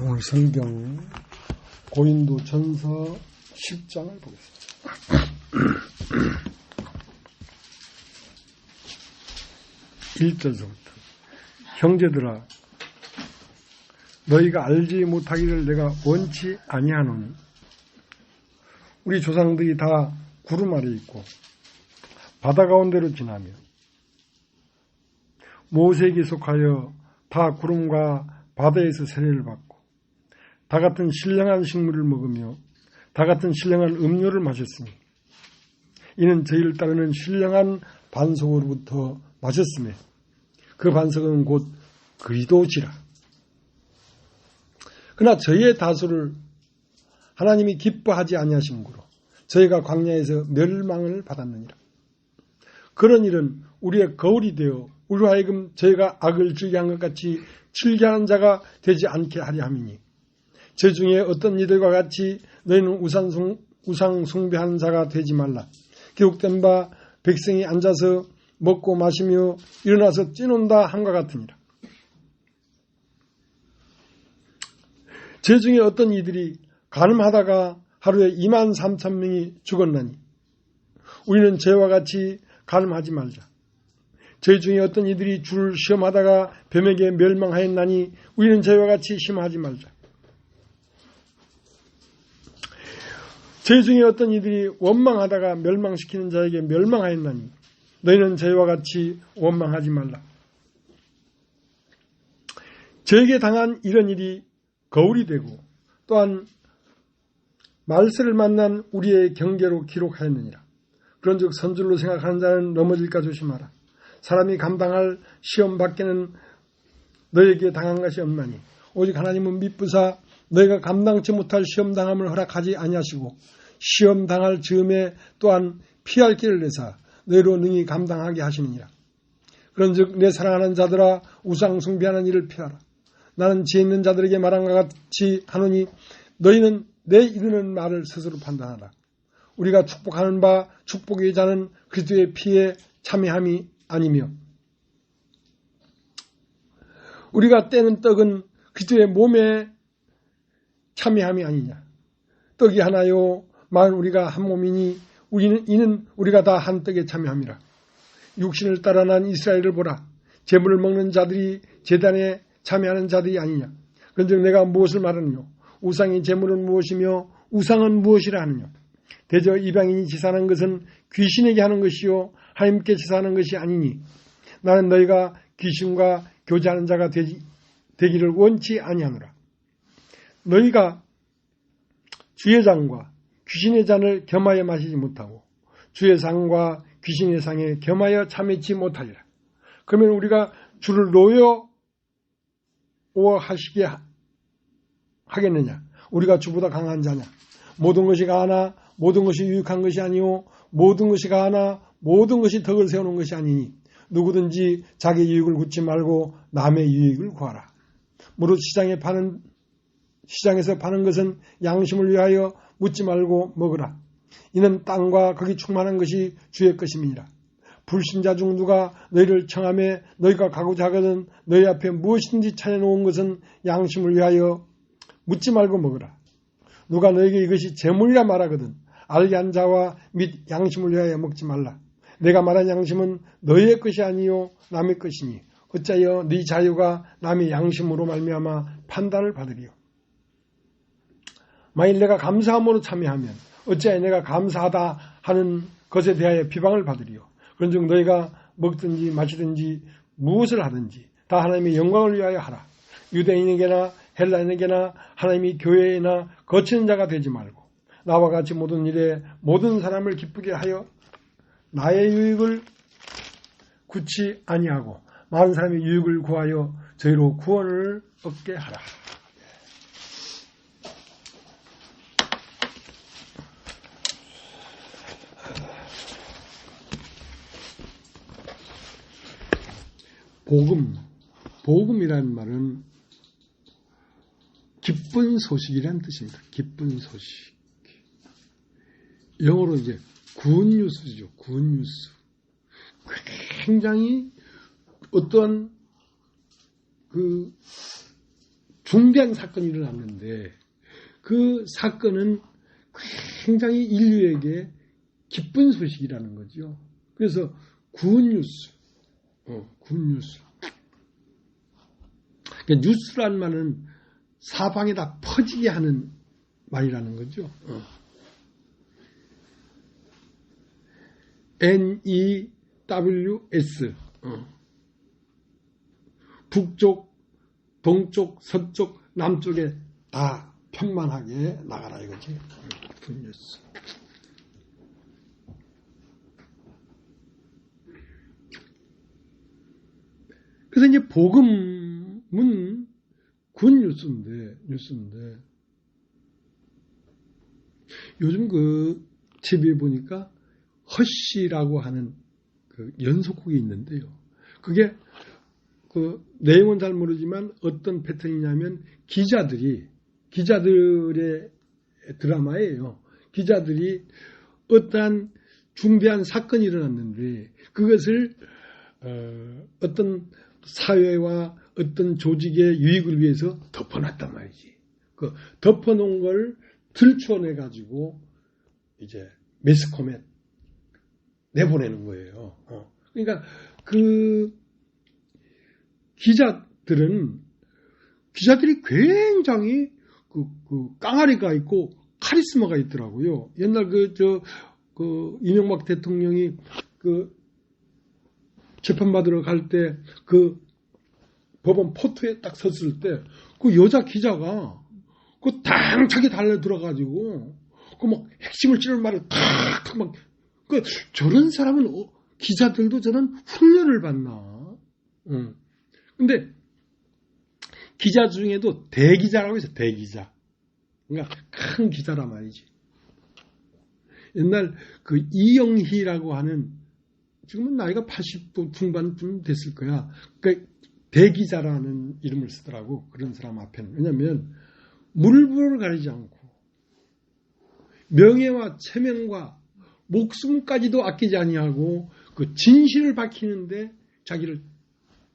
오늘 성경 고린도 전서 10장을 보겠습니다. 1절서부터 형제들아 너희가 알지 못하기를 내가 원치 아니하노니 우리 조상들이 다 구름 아래 있고 바다 가운데로 지나며 모세에게 속하여 다 구름과 바다에서 세례를 받고 다 같은 신령한 식물을 먹으며 다 같은 신령한 음료를 마셨으니 이는 저희를 따르는 신령한 반석으로부터 마셨으며 그 반석은 곧 그리스도시라. 그러나 저희의 다수를 하나님이 기뻐하지 아니하심으로 저희가 광야에서 멸망을 받았느니라. 그런 일은 우리의 거울이 되어 우리로 하여금 저희가 악을 즐겨한 것 같이 즐겨하는 자가 되지 않게 하려 함이니 저 중에 어떤 이들과 같이 너희는 우상 숭배하는 자가 되지 말라. 기록된 바 백성이 앉아서 먹고 마시며 일어나서 찌논다 함과 같으니라. 저 중에 어떤 이들이 간음하다가 하루에 23,000명이 죽었나니 우리는 저와 같이 간음하지 말자. 저희 중에 어떤 이들이 주를 시험하다가 뱀에게 멸망하였나니 우리는 저희와 같이 시험하지 말자. 저희 중에 어떤 이들이 원망하다가 멸망시키는 자에게 멸망하였나니 너희는 저희와 같이 원망하지 말라. 저에게 당한 이런 일이 거울이 되고 또한 말세를 만난 우리의 경계로 기록하였느니라. 그런즉 선줄로 생각하는 자는 넘어질까 조심하라. 사람이 감당할 시험 밖에는 너에게 당한 것이 없나니 오직 하나님은 미쁘사 너희가 감당치 못할 시험 당함을 허락하지 아니하시고 시험 당할 즈음에 또한 피할 길을 내사 너희로 능히 감당하게 하시느니라. 그런즉 내 사랑하는 자들아 우상 숭배하는 일을 피하라. 나는 지혜 있는 자들에게 말한 것 같이 하노니 너희는 내 이르는 말을 스스로 판단하라. 우리가 축복하는 바 축복의 자는 그리스도의 피에 참여함이 아니며 우리가 떼는 떡은 그리스도의 몸에 참여함이 아니냐. 떡이 하나요 만일 우리가 한 몸이니 이는 우리가 다 한 떡에 참여함이라. 육신을 따라 난 이스라엘을 보라. 제물을 먹는 자들이 제단에 참여하는 자들이 아니냐. 그런즉 내가 무엇을 말하느뇨. 우상의 제물은 무엇이며 우상은 무엇이라 하느뇨. 대저 이방인이 제사하는 것은 귀신에게 하는 것이요 하나님께 제사하는 것이 아니니 나는 너희가 귀신과 교제하는 자가 되기를 원치 아니하노라. 너희가 주의 잔과 귀신의 잔을 겸하여 마시지 못하고 주의 상과 귀신의 상에 겸하여 참여치 못하리라. 그러면 우리가 주를 노여워하시게 하겠느냐. 우리가 주보다 강한 자냐. 모든 것이 가하나 모든 것이 유익한 것이 아니요 모든 것이 가하나 모든 것이 덕을 세우는 것이 아니니 누구든지 자기 유익을 굽지 말고 남의 유익을 구하라. 무릇 시장에서 파는 것은 양심을 위하여 묻지 말고 먹으라. 이는 땅과 거기 충만한 것이 주의 것임이니라. 불신자 중 누가 너희를 청하며 너희가 가고자 하거든 너희 앞에 무엇이든지 차려놓은 것은 양심을 위하여 묻지 말고 먹으라. 누가 너에게 이것이 재물이라 말하거든 알게 한 자와 및 양심을 위하여 먹지 말라. 내가 말한 양심은 너희의 것이 아니요 남의 것이니 어찌하여 네 자유가 남의 양심으로 말미암아 판단을 받으리요. 만일 내가 감사함으로 참여하면 어찌하여 내가 감사하다 하는 것에 대하여 비방을 받으리요. 그런즉 너희가 먹든지 마시든지 무엇을 하든지 다 하나님의 영광을 위하여 하라. 유대인에게나 헬라인에게나 하나님이 교회에나 거치는 자가 되지 말고 나와 같이 모든 일에 모든 사람을 기쁘게 하여 나의 유익을 구치 아니하고 많은 사람의 유익을 구하여 저희로 구원을 얻게 하라. 복음이라는 말은 기쁜 소식이라는 뜻입니다. 기쁜 소식. 영어로 이제 굿뉴스죠. 굿뉴스. 굉장히 어떠한 중대한 사건이 일어났는데 그 사건은 굉장히 인류에게 기쁜 소식이라는 거죠. 그래서 굿뉴스. 굿뉴스. 그러니까 뉴스란 말은 사방에다 퍼지게 하는 말이라는 거죠. NEWS. 북쪽, 동쪽, 서쪽, 남쪽에 다 편만하게 나가라 이거지. 굿뉴스. 그래서 이제 복음은 굿뉴스인데, 요즘 그 TV에 보니까 허쉬라고 하는 그 연속곡이 있는데요. 그게 그 내용은 잘 모르지만 어떤 패턴이냐면 기자들의 드라마예요. 기자들이 어떠한 중대한 사건이 일어났는데 그것을 어떤 사회와 어떤 조직의 유익을 위해서 덮어놨단 말이지. 그 덮어놓은 걸 들춰내가지고 이제 매스컴에 내보내는 거예요. 그러니까 그 기자들이 굉장히 그 깡아리가 있고 카리스마가 있더라고요. 옛날 이명박 대통령이 그 재판받으러 갈 때 그 법원 포트에 딱 섰을 때 그 여자 기자가 그 당차게 달려 들어가지고 그 막 핵심을 찌를 말을 탁 막 그 저런 사람은 기자들도 저런 훈련을 받나? 근데 기자 중에도 대기자라고 해서 대기자. 그러니까 큰 기자란 말이지. 옛날 그 이영희라고 하는 지금은 나이가 80도 중반쯤 됐을 거야. 그러니까 대기자라는 이름을 쓰더라고. 그런 사람 앞에는. 왜냐하면 물불을 가리지 않고 명예와 체면과 목숨까지도 아끼지 아니하고 그 진실을 밝히는데 자기를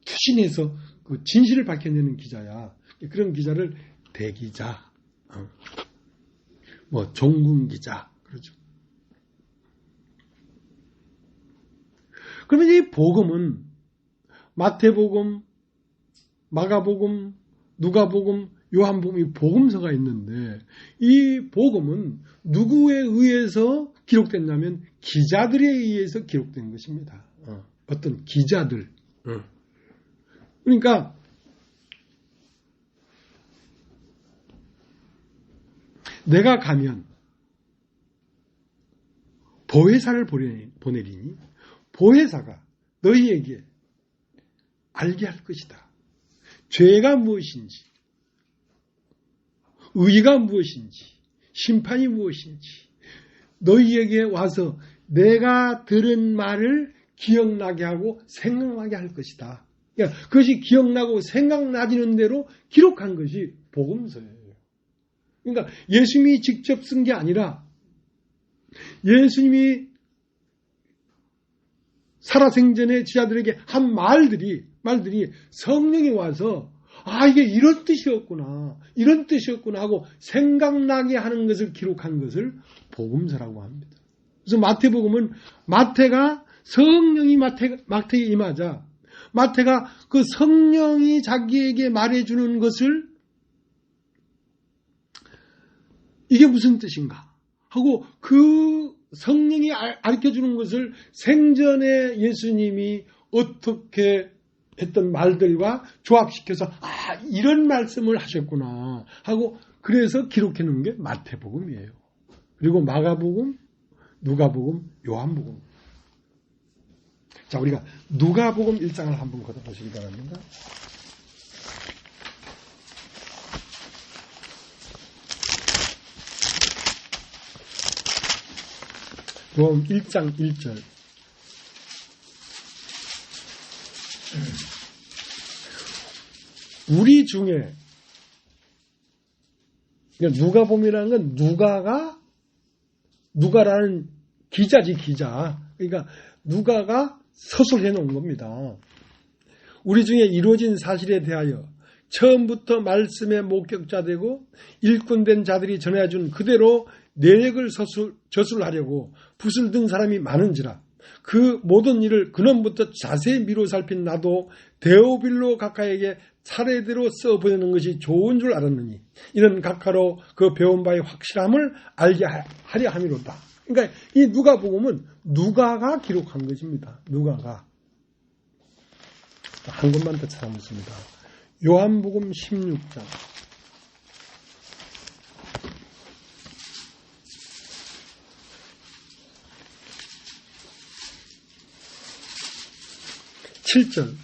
투신해서 그 진실을 밝혀내는 기자야. 그런 기자를 대기자, 뭐 종군 기자 그러죠. 그러면 이 복음은 마태복음, 마가복음, 누가복음, 요한복음 이 복음서가 있는데 이 복음은 누구에 의해서 기록됐냐면 기자들에 의해서 기록된 것입니다. 어떤 기자들. 그러니까 내가 가면 보혜사를 보내리니 보혜사가 너희에게 알게 할 것이다. 죄가 무엇인지, 의가 무엇인지, 심판이 무엇인지 너희에게 와서 내가 들은 말을 기억나게 하고 생각나게 할 것이다. 그러니까 그것이 기억나고 생각나지는 대로 기록한 것이 복음서예요. 그러니까 예수님이 직접 쓴 게 아니라 예수님이 살아생전에 지자들에게 한 말들이 성령이 와서 이게 이런 뜻이었구나 하고 생각나게 하는 것을 기록한 것을 복음서라고 합니다. 그래서 마태복음은 마태가 성령이 마태에 임하자 마태가 그 성령이 자기에게 말해주는 것을 이게 무슨 뜻인가 하고 그 성령이 가르쳐주는 것을 생전에 예수님이 어떻게 했던 말들과 조합시켜서 이런 말씀을 하셨구나 하고 그래서 기록해 놓은 게 마태복음이에요. 그리고 마가복음, 누가복음, 요한복음. 자, 우리가 누가복음 1장을 한번 걷어보시기 바랍니다. 누가복음 1장 1절. 우리 중에 누가복음이라는 건 누가라는 기자지 기자. 그러니까 누가가 서술해 놓은 겁니다. 우리 중에 이루어진 사실에 대하여 처음부터 말씀의 목격자 되고 일꾼된 자들이 전해준 그대로 내역을 저술하려고 붓을 든 사람이 많은지라 그 모든 일을 근원부터 자세히 미루어 살핀 나도 데오빌로 각하에게 차례대로 써보내는 것이 좋은 줄 알았느니 이는 각하로 그 배운 바의 확실함을 알게 하려 함이로다. 그러니까 이 누가복음은 누가가 기록한 것입니다. 누가가. 한 것만 더 찾아보겠습니다. 요한복음 16장. (7절)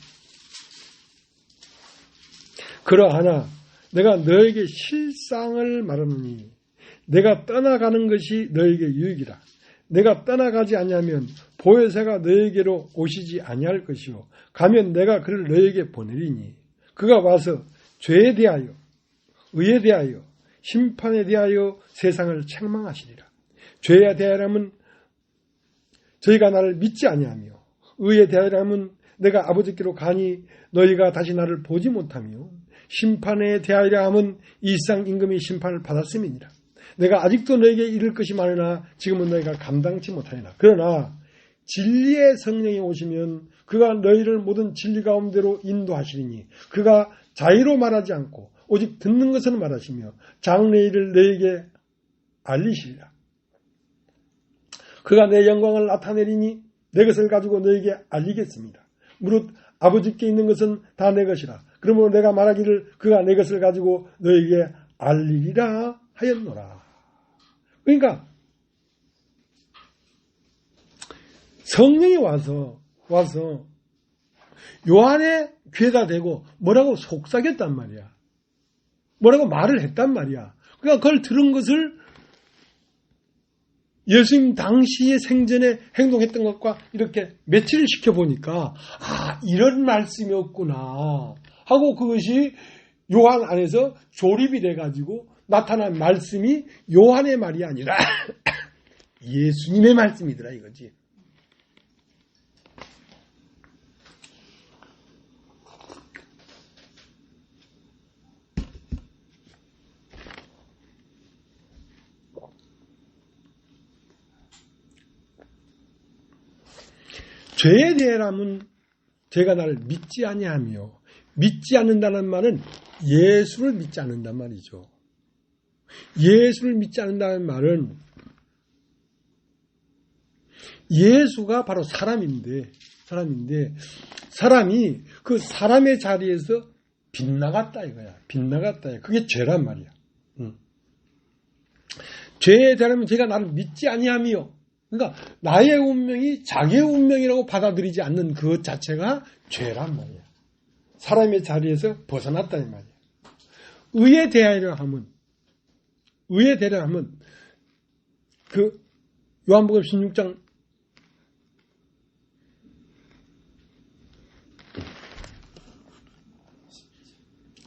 그러하나 내가 너에게 실상을 말하노니 내가 떠나가는 것이 너에게 유익이라. 내가 떠나가지 아니하면 보혜사가 너에게로 오시지 아니할 것이요 가면 내가 그를 너에게 보내리니 그가 와서 죄에 대하여 의에 대하여 심판에 대하여 세상을 책망하시리라. 죄에 대하여라면 저희가 나를 믿지 아니하며 의에 대하여라면 내가 아버지께로 가니 너희가 다시 나를 보지 못하며 심판에 대하여라 함은 이상 임금이 심판을 받았음이니라. 내가 아직도 너에게 이를 것이 많으나 지금은 너희가 감당치 못하리라. 그러나 진리의 성령이 오시면 그가 너희를 모든 진리 가운데로 인도하시리니 그가 자의로 말하지 않고 오직 듣는 것을 말하시며 장래 일을 너희에게 알리시리라. 그가 내 영광을 나타내리니 내 것을 가지고 너희에게 알리겠습니다. 무릇 아버지께 있는 것은 다 내 것이라. 그러므로 내가 말하기를 그가 내 것을 가지고 너희에게 알리리라 하였노라. 그러니까 성령이 와서 요한의 귀에다 대고 뭐라고 속삭였단 말이야. 뭐라고 말을 했단 말이야. 그러니까 그걸 들은 것을 예수님 당시의 생전에 행동했던 것과 이렇게 매치를 시켜보니까 이런 말씀이었구나 하고 그것이 요한 안에서 조립이 돼가지고 나타난 말씀이 요한의 말이 아니라 예수님의 말씀이더라 이거지. 죄에 대하여라면 제가 나를 믿지 아니하며 믿지 않는다는 말은 예수를 믿지 않는단 말이죠. 예수를 믿지 않는다는 말은 예수가 바로 사람인데 사람이 그 사람의 자리에서 빗나갔다 이거야. 빗나갔다. 그게 죄란 말이야. 죄에 대하여라면 제가 나를 믿지 아니하며 그러니까 나의 운명이 자기의 운명이라고 받아들이지 않는 그 자체가 죄란 말이야. 사람의 자리에서 벗어났다 이 말이야. 의에 대하여 하면 그 요한복음 16장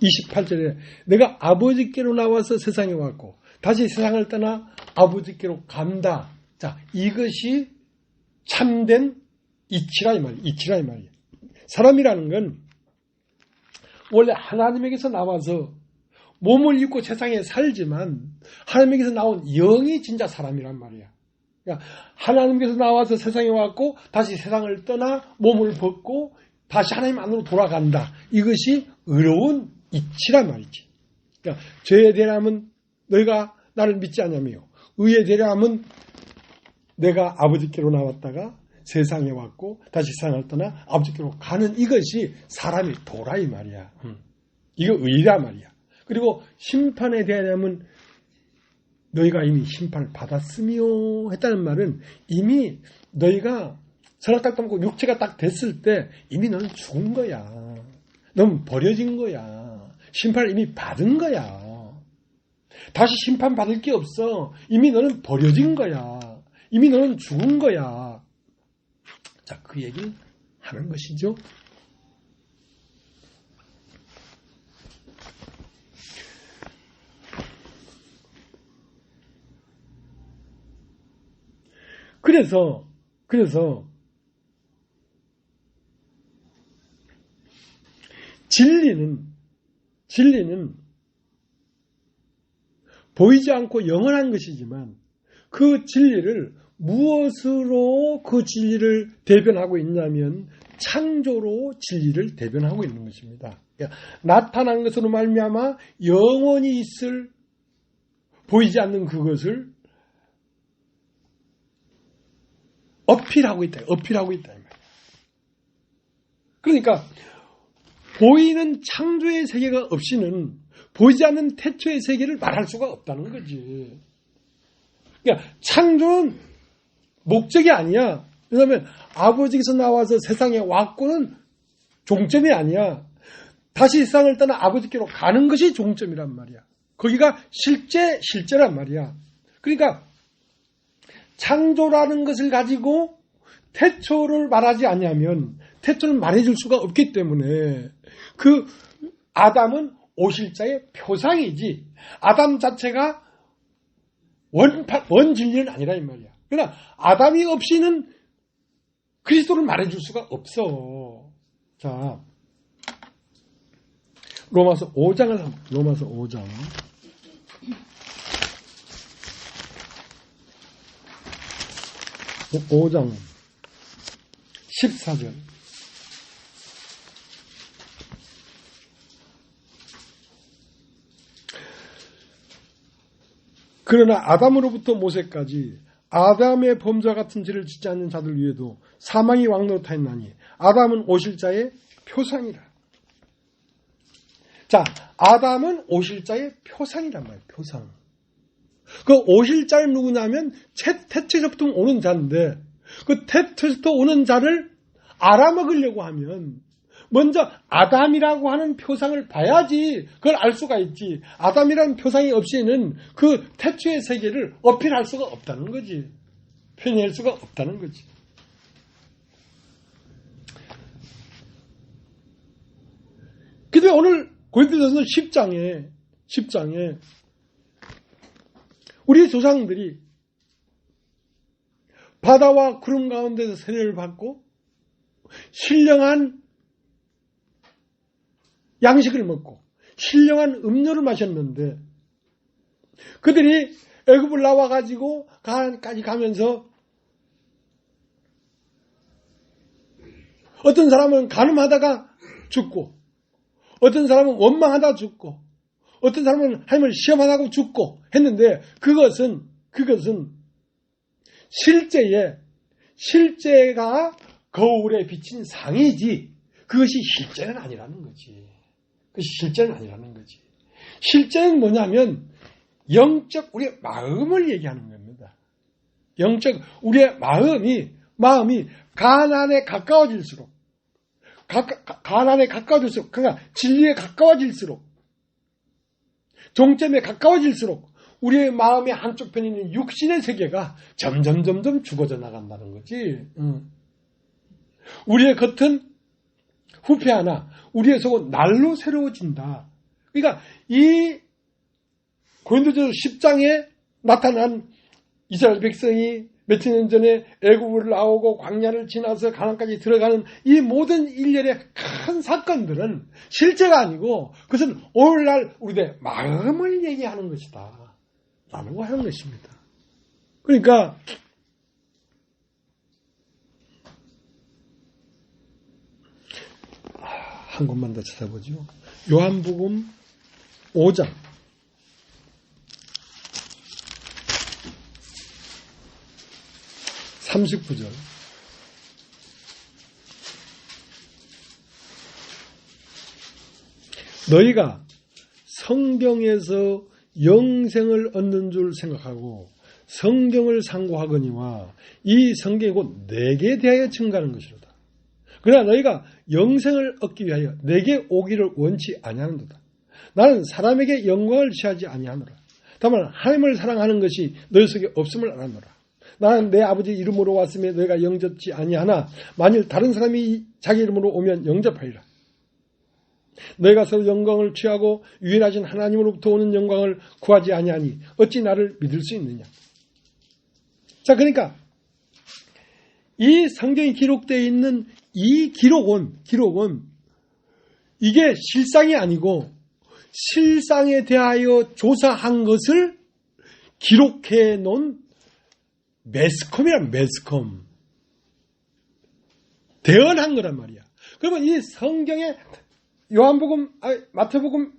28절에 내가 아버지께로 나와서 세상에 왔고 다시 세상을 떠나 아버지께로 간다. 자, 이것이 참된 이치라 이 말이야. 사람이라는 건 원래 하나님에게서 나와서 몸을 입고 세상에 살지만 하나님에게서 나온 영이 진짜 사람이란 말이야. 그러니까 하나님께서 나와서 세상에 왔고 다시 세상을 떠나 몸을 벗고 다시 하나님 안으로 돌아간다. 이것이 의로운 이치란 말이지. 그러니까 죄에 대하면 너희가 나를 믿지 않냐며 의에 대하면 내가 아버지께로 나왔다가 세상에 왔고 다시 세상을 떠나 아버지께로 가는 이것이 사람이 도라 이 말이야. 이거 의라 말이야. 그리고 심판에 대하면 너희가 이미 심판을 받았으며 했다는 말은 이미 너희가 선악 딱 먹고 육체가 딱 됐을 때 이미 너는 죽은 거야. 너는 버려진 거야. 심판을 이미 받은 거야. 다시 심판 받을 게 없어. 이미 너는 버려진 거야. 이미 너는 죽은 거야. 자, 그 얘기를 하는 것이죠. 그래서 진리는 진리는 보이지 않고 영원한 것이지만 그 진리를 무엇으로 그 진리를 대변하고 있냐면 창조로 진리를 대변하고 있는 것입니다. 그러니까 나타난 것으로 말미암아 영원히 있을 보이지 않는 그것을 어필하고 있다. 어필하고 있다. 그러니까 보이는 창조의 세계가 없이는 보이지 않는 태초의 세계를 말할 수가 없다는 거지. 그러니까 창조는 목적이 아니야. 왜냐하면 아버지께서 나와서 세상에 왔고는 종점이 아니야. 다시 세상을 떠나 아버지께로 가는 것이 종점이란 말이야. 거기가 실제란 말이야. 그러니까 창조라는 것을 가지고 태초를 말하지 않냐면 태초를 말해줄 수가 없기 때문에 그 아담은 오실자의 표상이지 아담 자체가 원진리는 아니라 이 말이야. 그러나 아담이 없이는 그리스도를 말해줄 수가 없어. 자, 로마서 5장을 로마서 5장 5장 14절. 그러나 아담으로부터 모세까지 아담의 범죄와 같은 죄를 짓지 않는 자들 위에도 사망이 왕노릇하였나니 아담은 오실 자의 표상이라. 자, 아담은 오실 자의 표상이란 말이에요. 표상. 그 오실 자는 누구냐면 태초에서부터 오는 자인데 그 태초에서부터 오는 자를 알아먹으려고 하면 먼저 아담이라고 하는 표상을 봐야지 그걸 알 수가 있지. 아담이라는 표상이 없이는 그 태초의 세계를 어필할 수가 없다는 거지. 표현할 수가 없다는 거지. 근데 오늘 고린도전서 10장에 우리 조상들이 바다와 구름 가운데서 세례를 받고 신령한 양식을 먹고 신령한 음료를 마셨는데 그들이 애굽을 나와가지고 가나안까지 가면서 어떤 사람은 간음하다가 죽고 어떤 사람은 원망하다가 죽고 어떤 사람은 하나님을 시험하다가 죽고 했는데 그것은 실제가 거울에 비친 상이지 그것이 실제는 아니라는 거지. 그것이 실제는 아니라는 거지. 실제는 뭐냐면 영적 우리의 마음을 얘기하는 겁니다. 영적 우리의 마음이 가나안에 가까워질수록 그러니까 진리에 가까워질수록 종점에 가까워질수록 우리의 마음의 한쪽 편에 있는 육신의 세계가 점점 죽어져 나간다는 거지. 우리의 겉은 후패하나 우리의 속은 날로 새로워진다. 그러니까 이 고린도전서 10장에 나타난 이스라엘 백성이 몇천 년 전에 애굽을 나오고 광야를 지나서 가나안까지 들어가는 이 모든 일련의 큰 사건들은 실제가 아니고 그것은 오늘날 우리의 마음을 얘기하는 것이다 라고 하는 것입니다. 그러니까 한 곳만 더 찾아보죠. 요한복음 5장 39절. 너희가 성경에서 영생을 얻는 줄 생각하고 성경을 상고하거니와 이 성경이 곧 내게 대하여 증가하는 것이로다. 그러나 너희가 영생을 얻기 위하여 내게 오기를 원치 아니하는도다. 나는 사람에게 영광을 취하지 아니하노라. 다만 하나님을 사랑하는 것이 너희 속에 없음을 알았노라. 나는 내 아버지 이름으로 왔으며 너희가 영접지 아니하나 만일 다른 사람이 자기 이름으로 오면 영접하리라. 너희가 서로 영광을 취하고 유일하신 하나님으로부터 오는 영광을 구하지 아니하니 어찌 나를 믿을 수 있느냐. 자, 그러니까 이 성경에 기록되어 있는 이 기록은 이게 실상이 아니고 실상에 대하여 조사한 것을 기록해 놓은 매스컴이란 매스컴. 대언한 거란 말이야. 그러면 이 성경에 마태복음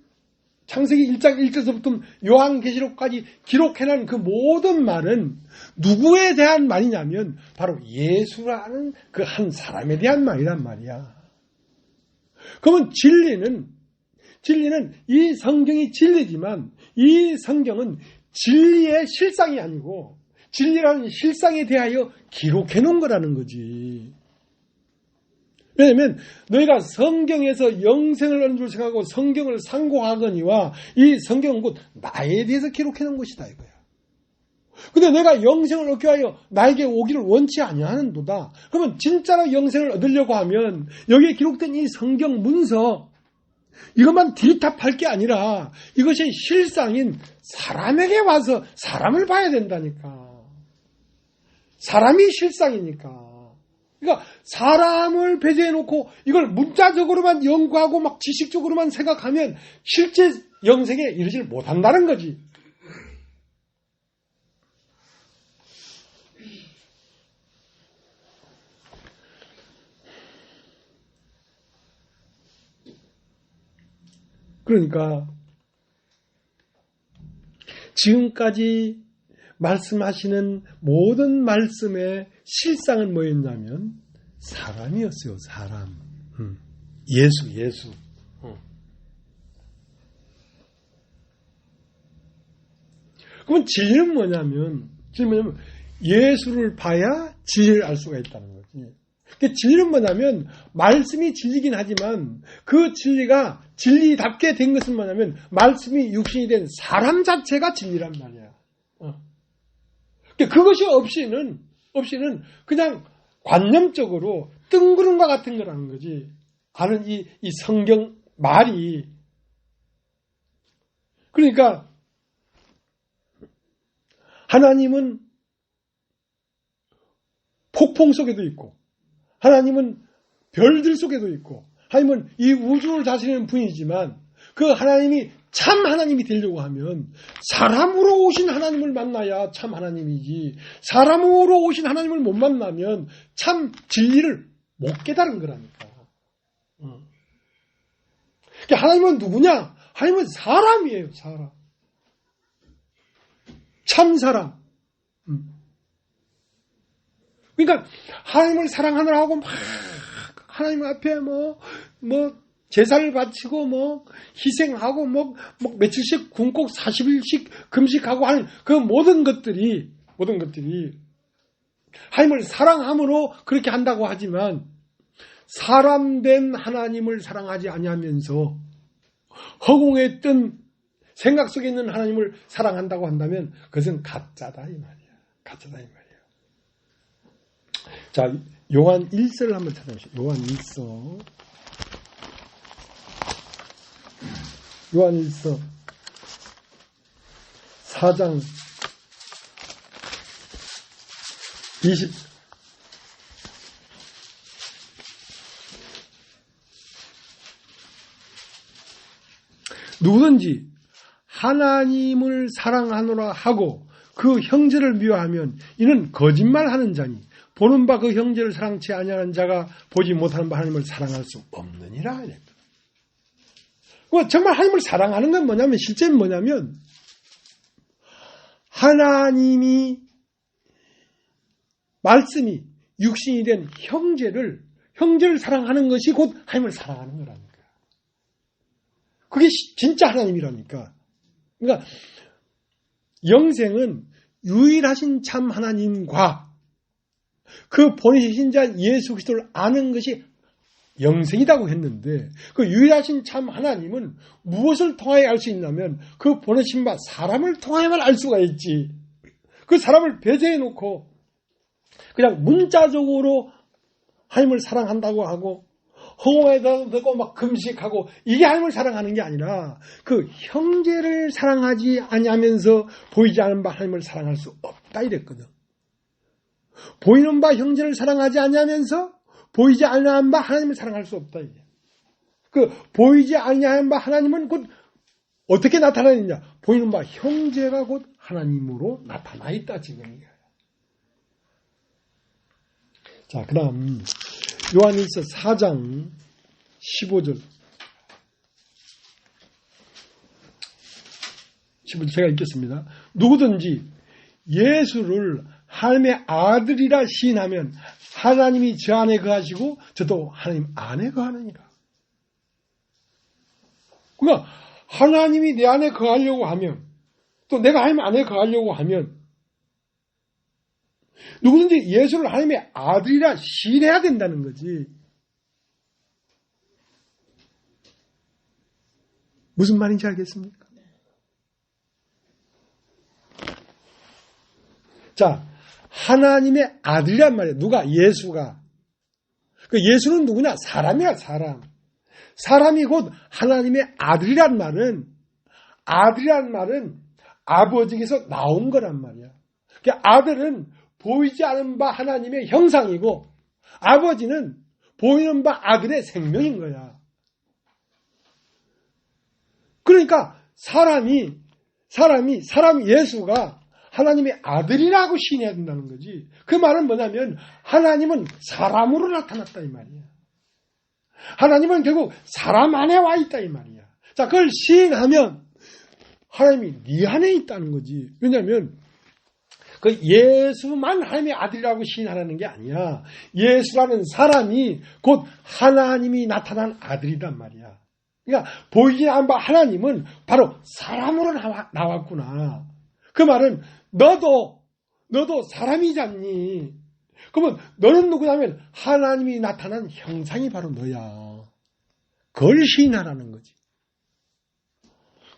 창세기 1장 1절부터 요한계시록까지 기록해놓은 그 모든 말은 누구에 대한 말이냐면 바로 예수라는 그 한 사람에 대한 말이란 말이야. 그러면 진리는 이 성경이 진리지만 이 성경은 진리의 실상이 아니고 진리라는 실상에 대하여 기록해 놓은 거라는 거지. 왜냐하면 너희가 성경에서 영생을 얻는 줄 생각하고 성경을 상고하거니와 이 성경은 곧 나에 대해서 기록해 놓은 것이다 이거야. 근데 내가 영생을 얻기 위하여 나에게 오기를 원치 아니하는도다. 그러면 진짜로 영생을 얻으려고 하면 여기에 기록된 이 성경 문서 이것만 딜탑할 게 아니라 이것이 실상인 사람에게 와서 사람을 봐야 된다니까. 사람이 실상이니까. 그러니까 사람을 배제해 놓고 이걸 문자적으로만 연구하고 막 지식적으로만 생각하면 실제 영생에 이르지를 못한다는 거지. 그러니까 지금까지 말씀하시는 모든 말씀의 실상은 뭐였냐면 사람이었어요. 사람. 예수. 그러면 진리는 뭐냐면 예수를 봐야 진리를 알 수가 있다는 거지. 그러니까 진리는 뭐냐면 말씀이 진리긴 하지만 그 진리가 진리답게 된 것은 뭐냐면 말씀이 육신이 된 사람 자체가 진리란 말이야. 그것이 없이는 그냥 관념적으로 뜬구름과 같은 거라는 거지. 하는 이 성경 말이. 그러니까 하나님은 폭풍 속에도 있고 하나님은 별들 속에도 있고 하나님은 이 우주를 다스리는 분이지만 그 하나님이 참 하나님이 되려고 하면 사람으로 오신 하나님을 만나야 참 하나님이지 사람으로 오신 하나님을 못 만나면 참 진리를 못 깨달은 거라니까. 그러니까 하나님은 누구냐? 하나님은 사람이에요. 사람. 참 사람. 그러니까 하나님을 사랑하느라 하고 막 하나님 앞에 뭐 제사를 바치고 희생하고 며칠씩 굶고 40일씩 금식하고 하는 그 모든 것들이 하나님을 사랑함으로 그렇게 한다고 하지만 사람된 하나님을 사랑하지 아니하면서 허공에 뜬 생각 속에 있는 하나님을 사랑한다고 한다면 그것은 가짜다 이 말이야. 가짜다 이 말이야. 자, 요한 1서를 한번 찾아보시죠. 요한 1서. 요한 1서 4장 20 누구든지 하나님을 사랑하노라 하고 그 형제를 미워하면 이는 거짓말하는 자니 보는 바 그 형제를 사랑치 아니하는 자가 보지 못하는 바 하나님을 사랑할 수 없느니라. 정말 하나님을 사랑하는 건 뭐냐면 실제는 뭐냐면 하나님이 말씀이 육신이 된 형제를 사랑하는 것이 곧 하나님을 사랑하는 거라니까. 그게 진짜 하나님이라니까. 그러니까 영생은 유일하신 참 하나님과 그 보내신 자 예수 그리스도를 아는 것이 영생이라고 했는데 그 유일하신 참 하나님은 무엇을 통하여 알 수 있냐면 그 보내신 바 사람을 통하여만 알 수가 있지. 그 사람을 배제해 놓고 그냥 문자적으로 하나님을 사랑한다고 하고 허공에다 대고 막 금식하고 이게 하나님을 사랑하는 게 아니라 그 형제를 사랑하지 아니하면서 보이지 않는 바 하나님을 사랑할 수 없다 이랬거든. 보이는 바 형제를 사랑하지 아니하면서 보이지 않는 바 하나님을 사랑할 수 없다 이게. 그 보이지 아니하는 바 하나님은 곧 어떻게 나타나느냐? 보이는 바 형제가 곧 하나님으로 나타나 있다 지금. 자, 그 다음 요한일서 4장 15절. 15절 제가 읽겠습니다. 누구든지 예수를 하나님의 아들이라 시인하면 하나님이 저 안에 거하시고 저도 하나님 안에 거하느니라. 그러니까 하나님이 내 안에 거하려고 하면, 또 내가 하나님 안에 거하려고 하면 누구든지 예수를 하나님의 아들이라 시인해야 된다는 거지. 무슨 말인지 알겠습니까? 자, 하나님의 아들이란 말이에요. 누가? 예수가. 그 예수는 누구냐? 사람이야, 사람. 사람이 곧 하나님의 아들이란 말은, 아들이란 말은 아버지께서 나온 거란 말이야. 그러니까 아들은 보이지 않은 바 하나님의 형상이고, 아버지는 보이는 바 아들의 생명인 거야. 그러니까 사람이 예수가 하나님의 아들이라고 시인해야 된다는 거지. 그 말은 뭐냐면 하나님은 사람으로 나타났다 이 말이야. 하나님은 결국 사람 안에 와 있다 이 말이야. 자, 그걸 시인하면 하나님이 네 안에 있다는 거지. 왜냐하면 그 예수만 하나님의 아들이라고 시인하라는 게 아니야. 예수라는 사람이 곧 하나님이 나타난 아들이란 말이야. 그러니까 보이지 않는 바 하나님은 바로 사람으로 나왔구나. 그 말은 너도 사람이잖니. 그러면 너는 누구냐면 하나님이 나타난 형상이 바로 너야. 그걸 시인하라는 거지.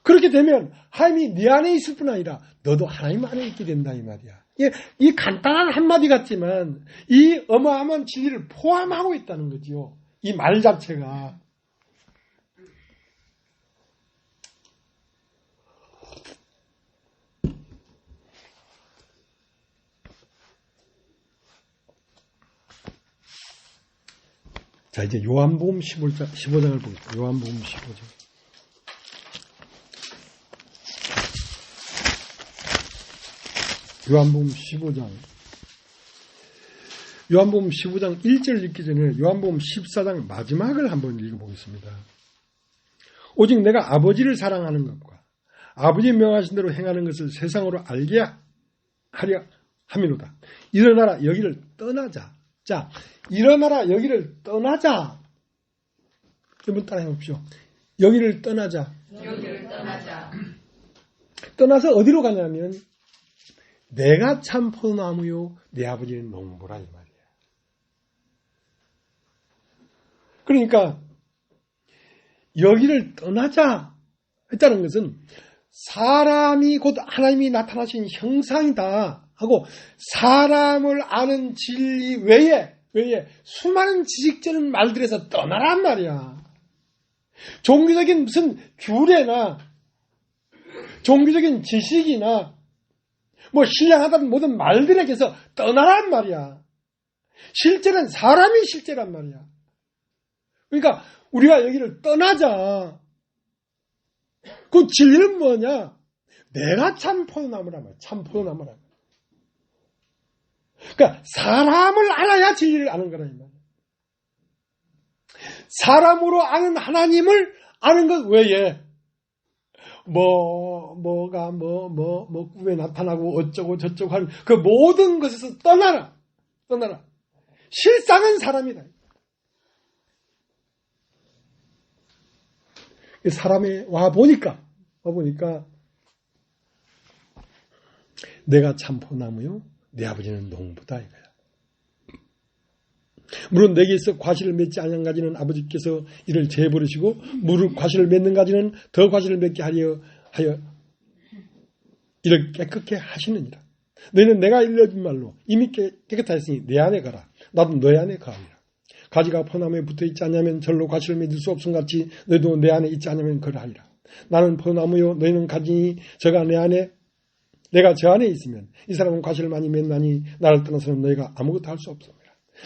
그렇게 되면 하나님이 네 안에 있을 뿐 아니라 너도 하나님 안에 있게 된다 이 말이야. 이 간단한 한마디 같지만 이 어마어마한 진리를 포함하고 있다는 거지요. 이 말 자체가. 자, 이제 요한복음 15장을 보겠습니다. 요한복음 15장. 요한복음 15장. 요한복음 15장 1절 읽기 전에 요한복음 14장 마지막을 한번 읽어보겠습니다. 오직 내가 아버지를 사랑하는 것과 아버지 명하신 대로 행하는 것을 세상으로 알게 하려 함이로다. 일어나라 여기를 떠나자. 자, 일어나라 여기를 떠나자. 여러분 따라해 보십시오. 여기를 떠나자. 여기를 떠나자. 떠나서 어디로 가냐면 내가 참 포도나무요 내 아버지는 농부라 이 말이야. 그러니까 여기를 떠나자 했다는 것은 사람이 곧 하나님이 나타나신 형상이다 하고 사람을 아는 진리 외에 수많은 지식적인 말들에서 떠나란 말이야. 종교적인 무슨 규례나 종교적인 지식이나 뭐 신령하다는 모든 말들에게서 떠나란 말이야. 실제는 사람이 실제란 말이야. 그러니까 우리가 여기를 떠나자. 그 진리는 뭐냐? 내가 참 포도나무란 말이야. 참 포도나무란 말이야. 그러니까 사람을 알아야 진리를 아는 거라 이 말이야. 사람으로 아는 하나님을 아는 것 외에 뭐가 꿈에 나타나고 어쩌고 저쩌고 하는 그 모든 것에서 떠나라. 실상은 사람이다. 사람에 와 보니까 내가 참 포도나무요 내 아버지는 농부다 이거야. 물론 내게서 과실을 맺지 않은 가지는 아버지께서 이를 제버리시고 무릇 과실을 맺는 가지는 더 과실을 맺게 하여 이를 깨끗게 하시느니라. 너희는 내가 일러준 말로 이미 깨끗하였으니 내 안에 가라. 나도 너희 안에 가리라. 가지가 포도나무에 붙어있지 않으면 절로 과실을 맺을 수 없음 같이 너희도 내 안에 있지 않으면 그러하리라. 나는 포도나무요 너희는 가지니 저가 내 안에 내가 저 안에 있으면 이 사람은 과실을 많이 맺나니 나를 떠나서는 너희가 아무것도 할 수 없습니다.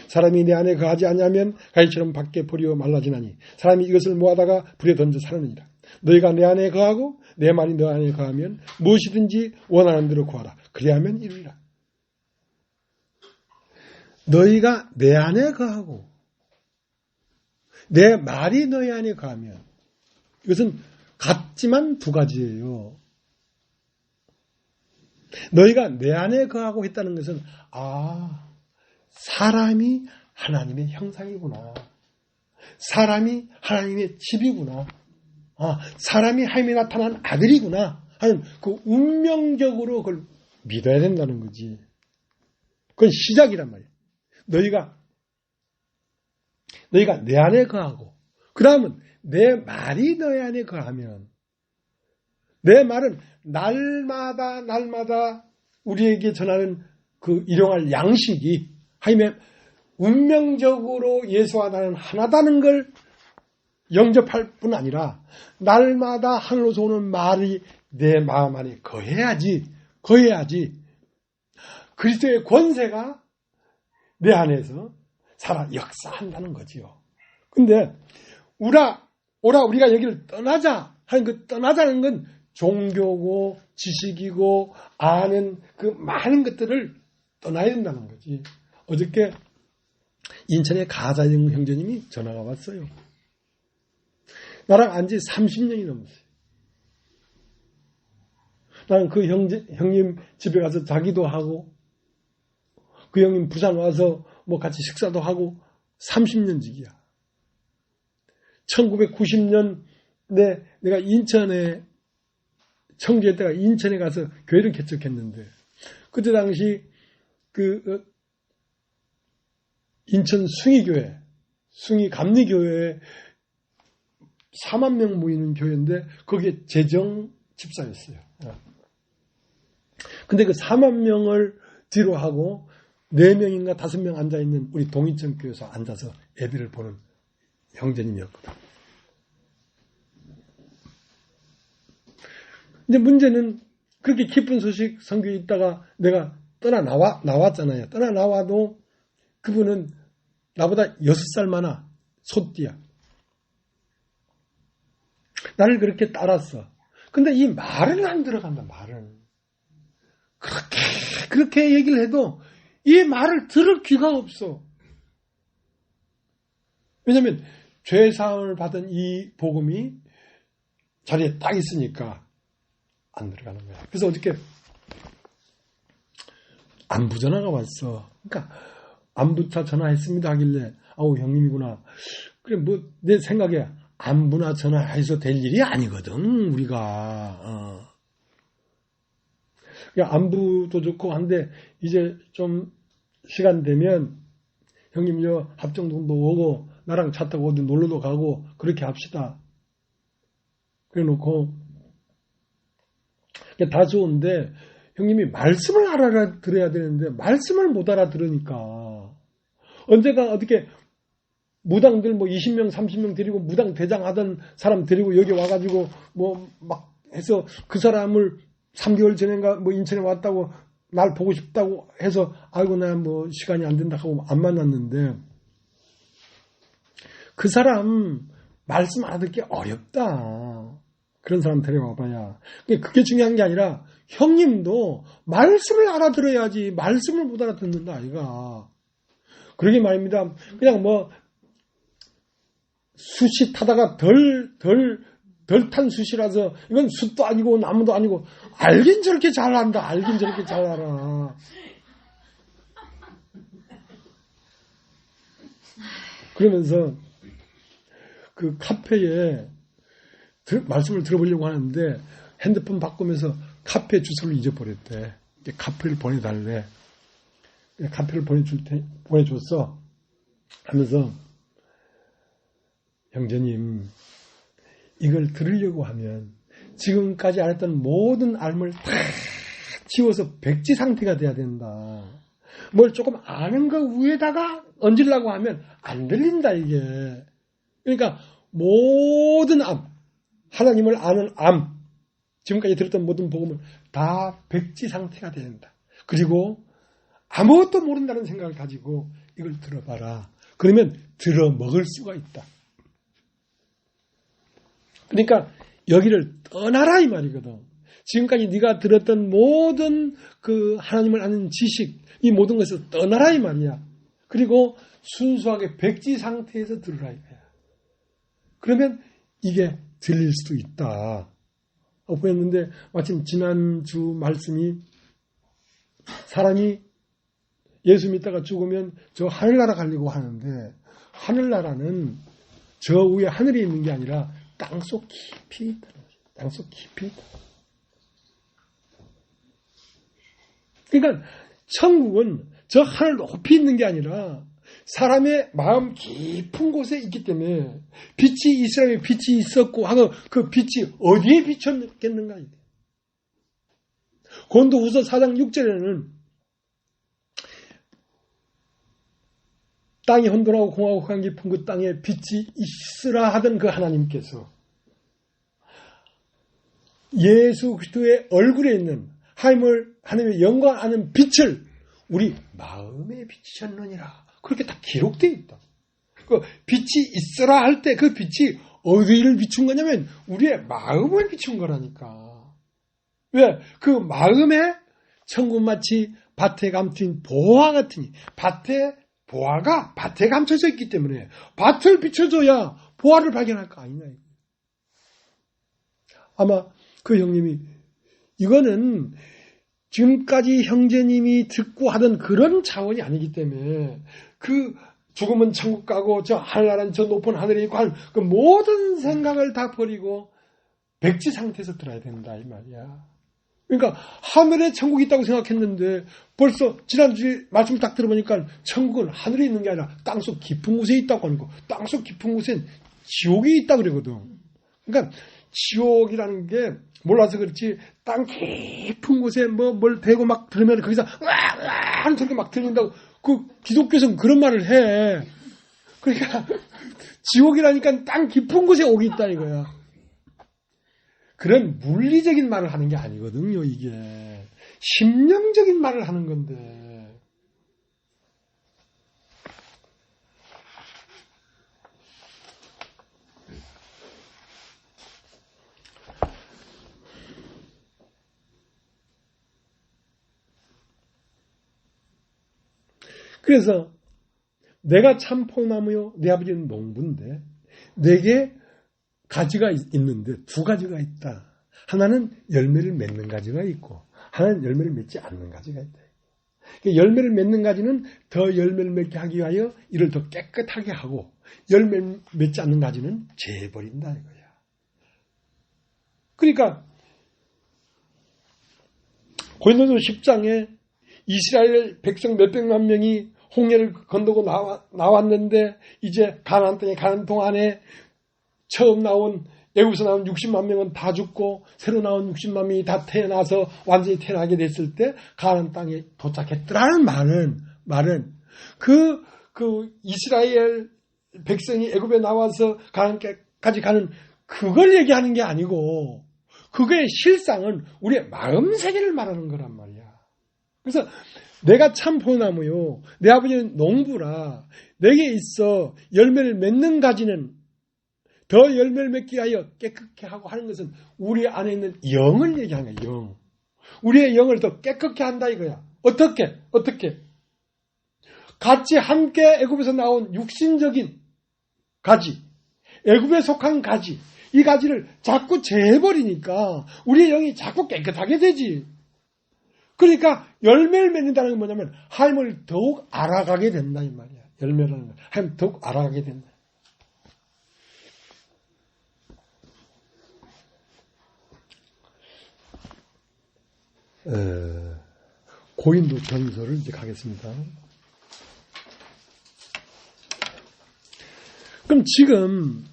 사람이 내 안에 거하지 않으면 가지처럼 밖에 버리어 말라지나니 사람이 이것을 모아다가 불에 던져 사르느니라. 너희가 내 안에 거하고 내 말이 너 안에 거하면 무엇이든지 원하는 대로 구하라. 그리하면 이루리라. 너희가 내 안에 거하고 내 말이 너희 안에 거하면, 이것은 같지만 두 가지예요. 너희가 내 안에 거하고 있다는 것은 사람이 하나님의 형상이구나. 사람이 하나님의 집이구나. 사람이 하나님이 나타난 아들이구나 하는 그 운명적으로 그걸 믿어야 된다는 거지. 그건 시작이란 말이야. 너희가 내 안에 거하고, 그 다음은 내 말이 너희 안에 거하면, 내 말은 날마다 우리에게 전하는 그 일용할 양식이 하나님의 운명적으로 예수와 나는 하나다는 걸 영접할 뿐 아니라 날마다 하늘로서 오는 말이 내 마음 안에 거해야지 그리스도의 권세가 내 안에서 살아 역사한다는 거지요. 근데 오라 우리가 여기를 떠나자 하는 그 떠나자는 건 종교고 지식이고 아는 그 많은 것들을 떠나야 된다는 거지. 어저께 인천에 가자영 형제님이 전화가 왔어요. 나랑 안지 30년이 넘었어요. 나는 그 형님 집에 가서 자기도 하고, 그 형님 부산 와서 뭐 같이 식사도 하고 30년 지기야. 1990년 내가 인천에, 청주에 때가 인천에 가서 교회를 개척했는데, 그때 당시 인천 숭이교회, 숭이감리교회에 4만 명 모이는 교회인데 거기에 재정 집사였어요. 근데 그 4만 명을 뒤로 하고 4명인가 5명 앉아있는 우리 동인천 교회에서 앉아서 애들을 보는 형제님이었거든. 이제 문제는 그렇게 기쁜 소식 선교에 있다가 내가 나왔잖아요. 떠나 나와도 그분은 나보다 6살 많아. 소띠야. 나를 그렇게 따랐어. 근데 이 말은 안 들어간다, 말은. 그렇게 얘기를 해도 이 말을 들을 귀가 없어. 왜냐면 죄사함을 받은 이 복음이 자리에 딱 있으니까 안 들어가는 거야. 그래서 어저께 안부 전화가 왔어. 그러니까 안부차 전화했습니다 하길래 형님이구나. 그래 내 생각에 안부나 전화해서 될 일이 아니거든 우리가. 안부도 좋고 한데 이제 좀 시간 되면 형님 합정동도 오고 나랑 차 타고 어디 놀러도 가고 그렇게 합시다. 그래 놓고 다 좋은데 형님이 말씀을 알아들어야 되는데 말씀을 못 알아들으니까 언제가 어떻게 무당들 20명 30명 데리고 무당 대장 하던 사람 데리고 여기 와가지고 막 해서 그 사람을 3개월 전인가 인천에 왔다고 날 보고 싶다고 해서 아이고 나 시간이 안 된다 하고 안 만났는데 그 사람 말씀 알아듣기 어렵다. 그런 사람 데려와 봐야. 그게 중요한 게 아니라 형님도 말씀을 알아들어야지 말씀을 못 알아듣는다 아이가. 그러게 말입니다. 그냥 숯이 타다가 덜 탄 숯이라서 이건 숯도 아니고 나무도 아니고 알긴 저렇게 잘 안다. 알긴 저렇게 잘 알아. 그러면서 그 카페에 말씀을 들어보려고 하는데 핸드폰 바꾸면서 카페 주소를 잊어버렸대. 카페를 보내달래. 카페를 보내줬어. 하면서 형제님 이걸 들으려고 하면 지금까지 알았던 모든 알을 다 지워서 백지 상태가 돼야 된다. 뭘 조금 아는 거 위에다가 얹으려고 하면 안 들린다 이게. 그러니까 모든 하나님을 아는 지금까지 들었던 모든 복음을 다 백지 상태가 돼야 된다. 그리고 아무것도 모른다는 생각을 가지고 이걸 들어봐라. 그러면 들어먹을 수가 있다. 그러니까 여기를 떠나라 이 말이거든. 지금까지 네가 들었던 모든 그 하나님을 아는 지식, 이 모든 것을 떠나라 이 말이야. 그리고 순수하게 백지 상태에서 들으라 이거야. 그러면 이게 들릴 수도 있다. 보였는데 마침 지난주 말씀이 사람이 예수 믿다가 죽으면 저 하늘나라 가려고 하는데 하늘나라는 저 위에 하늘에 있는 게 아니라 땅속 깊이 있다. 땅속 깊이 있다. 그러니까 천국은 저 하늘 높이 있는 게 아니라 사람의 마음 깊은 곳에 있기 때문에 빛이 이스라엘에 빛이 있었고 하고 그 빛이 어디에 비쳤겠는가. 고린도후서 4장 6절에는 땅이 혼돈하고 공하고 흑암 깊은 그 땅에 빛이 있으라 하던 그 하나님께서 예수 그리스도의 얼굴에 있는 하나님의 영광 아는 빛을 우리 마음에 비치셨느니라. 그렇게 다 기록되어 있다. 그 빛이 있으라 할 때 그 빛이 어디를 비춘 거냐면 우리의 마음을 비춘 거라니까. 왜? 그 마음에 천국 마치 밭에 감춘 보화 같으니 밭에 보화가 밭에 감춰져 있기 때문에 밭을 비춰줘야 보화를 발견할 거 아니냐. 아마 그 형님이 이거는 지금까지 형제님이 듣고 하던 그런 차원이 아니기 때문에 그 죽으면 천국 가고 저 하늘나라는 저 높은 하늘에 있고 하는 그 모든 생각을 다 버리고 백지 상태에서 들어야 된다 이 말이야. 그러니까 하늘에 천국이 있다고 생각했는데 벌써 지난주에 말씀을 딱 들어보니까 천국은 하늘에 있는 게 아니라 땅속 깊은 곳에 있다고 하는 거. 땅속 깊은 곳엔 지옥이 있다고 그러거든. 그러니까 지옥이라는 게 몰라서 그렇지 땅 깊은 곳에 뭘 대고 막 들으면 거기서 으아 하는 소리가 막 들린다고 그 기독교에서는 그런 말을 해. 그러니까 지옥이라니까 땅 깊은 곳에 옥이 있다 이거야. 그런 물리적인 말을 하는 게 아니거든요. 이게 심령적인 말을 하는 건데 그래서 내가 참 포도나무요 내 아버지는 농부인데 내게 가지가 있는데 두 가지가 있다. 하나는 열매를 맺는 가지가 있고 하나는 열매를 맺지 않는 가지가 있다. 열매를 맺는 가지는 더 열매를 맺게 하기 위하여 이를 더 깨끗하게 하고 열매를 맺지 않는 가지는 재버린다 이거야. 그러니까 고린도서 10장에 이스라엘 백성 몇백만 명이 홍해를 건너고 나왔는데 이제 가나안 땅에 가는 동안에 처음 나온 애굽에서 나온 60만 명은 다 죽고 새로 나온 60만 명이 다 태어나서 완전히 태어나게 됐을 때 가나안 땅에 도착했더라는 말은 그 이스라엘 백성이 애굽에 나와서 가나안까지 가는 그걸 얘기하는 게 아니고 그거의 실상은 우리의 마음 세계를 말하는 거란 말이야. 그래서 내가 참 포도나무요 내 아버지는 농부라 내게 있어 열매를 맺는 가지는 더 열매를 맺기 위하여 깨끗게 하고 하는 것은 우리 안에 있는 영을 얘기하는 거야. 영. 우리의 영을 더 깨끗게 한다 이거야. 어떻게? 같이 함께 애굽에서 나온 육신적인 가지, 애굽에 속한 가지, 이 가지를 자꾸 재버리니까 우리의 영이 자꾸 깨끗하게 되지. 그러니까 열매를 맺는다는 건 뭐냐면 하나님을 더욱 알아가게 된다 이 말이야. 열매라는 건 하나님 더욱 알아가게 된다. 고린도 전서를 이제 가겠습니다. 그럼 지금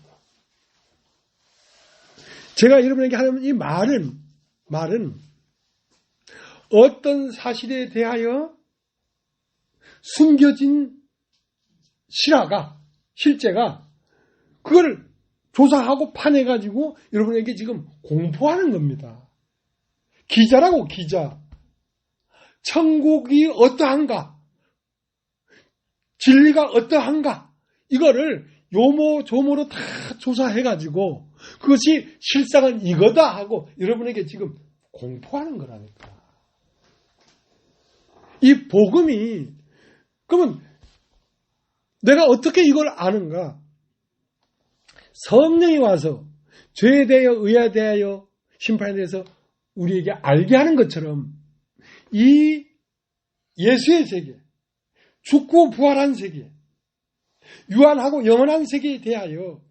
제가 여러분에게 하는 이 말은 어떤 사실에 대하여 숨겨진 실제가 그거를 조사하고 파내가지고 여러분에게 지금 공포하는 겁니다. 기자라고 기자. 천국이 어떠한가? 진리가 어떠한가? 이거를 요모조모로 다 조사해가지고 그것이 실상은 이거다 하고 여러분에게 지금 공포하는 거라니까. 이 복음이, 그러면 내가 어떻게 이걸 아는가? 성령이 와서 죄에 대하여 의에 대하여 심판에 대해서 우리에게 알게 하는 것처럼 이 예수의 세계, 죽고 부활한 세계, 유한하고 영원한 세계에 대하여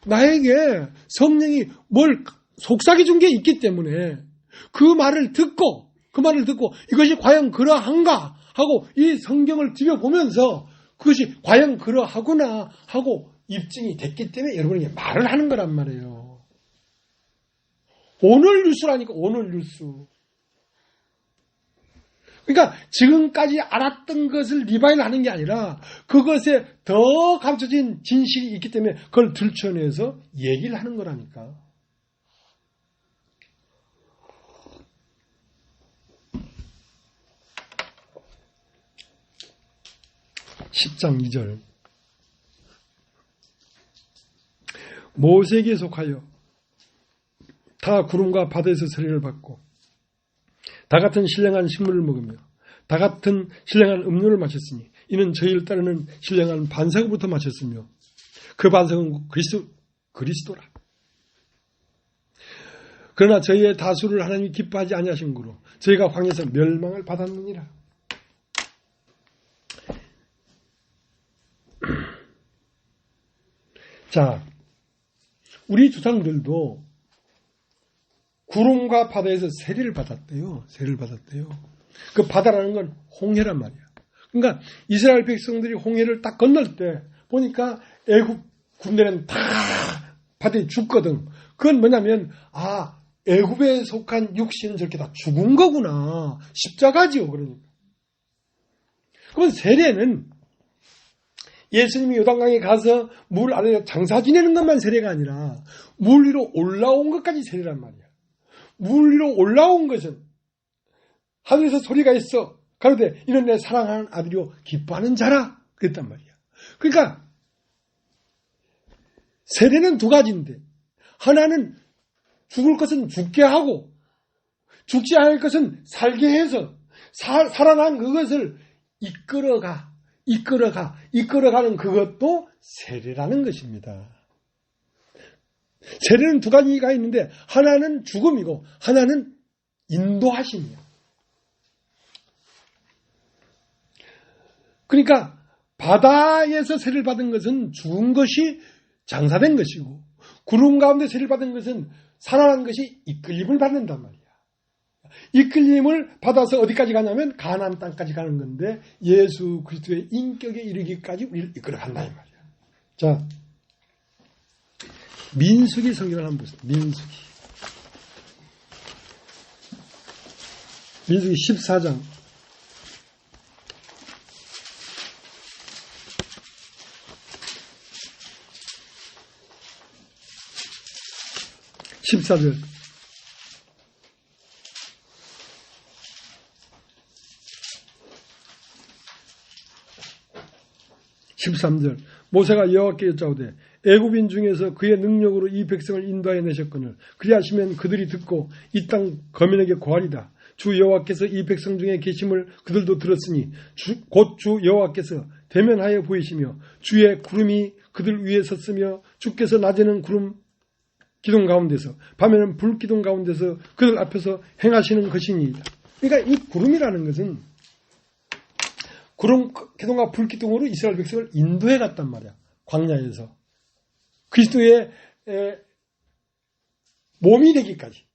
나에게 성령이 뭘 속삭여 준 게 있기 때문에 그 말을 듣고 이것이 과연 그러한가 하고 이 성경을 들여보면서 그것이 과연 그러하구나 하고 입증이 됐기 때문에 여러분에게 말을 하는 거란 말이에요. 오늘 뉴스라니까, 오늘 뉴스. 그러니까 지금까지 알았던 것을 리바이를 하는 게 아니라 그것에 더 감춰진 진실이 있기 때문에 그걸 들춰내서 얘기를 하는 거라니까. 10장 2절. 모세에게 속하여 다 구름과 바다에서 세례를 받고 다 같은 신령한 식물을 먹으며 다 같은 신령한 음료를 마셨으니 이는 저희를 따르는 신령한 반석부터 마셨으며 그 반석은 그리스도라. 그러나 저희의 다수를 하나님이 기뻐하지 아니하신 거로 저희가 황해에서 멸망을 받았느니라. 자, 우리 조상들도 구름과 바다에서 세례를 받았대요. 그 바다라는 건 홍해란 말이야. 그러니까 이스라엘 백성들이 홍해를 딱 건널 때 보니까 애굽 군대는 다 바다에 죽거든. 그건 뭐냐면 애굽에 속한 육신은 저렇게 다 죽은 거구나. 십자가지요. 그러니까. 그러면 세례는 예수님이 요단강에 가서 물 아래에 장사 지내는 것만 세례가 아니라 물 위로 올라온 것까지 세례란 말이야. 물 위로 올라온 것은 하늘에서 소리가 있어. 가로되 이는 내 사랑하는 아들이요 기뻐하는 자라. 그랬단 말이야. 그러니까 세례는 두 가지인데 하나는 죽을 것은 죽게 하고 죽지 않을 것은 살게 해서 살아난 그것을 이끌어가는 그것도 세례라는 것입니다. 세례는 두 가지가 있는데 하나는 죽음이고 하나는 인도하심이야. 그러니까 바다에서 세례를 받은 것은 죽은 것이 장사된 것이고 구름 가운데 세례를 받은 것은 살아난 것이 이끌림을 받는단 말이야. 이끌림을 받아서 어디까지 가냐면 가나안 땅까지 가는 건데 예수 그리스도의 인격에 이르기까지 우리를 이끌어간다 이 말이야. 자, 민수기 성경을 한번 보세요. 민수기 14장 14절. 모세가 여호와께 여짜오되 애굽인 중에서 그의 능력으로 이 백성을 인도하여 내셨거늘 그리하시면 그들이 듣고 이 땅 거민에게 고하리다. 주 여호와께서 이 백성 중에 계심을 그들도 들었으니 곧 주 여호와께서 대면하여 보이시며 주의 구름이 그들 위에 섰으며 주께서 낮에는 구름 기둥 가운데서 밤에는 불 기둥 가운데서 그들 앞에서 행하시는 것이니이다. 그러니까 이 구름이라는 것은 구름 기둥과 불 기둥으로 이스라엘 백성을 인도해 갔단 말이야. 광야에서 그리스도의 몸이 되기까지.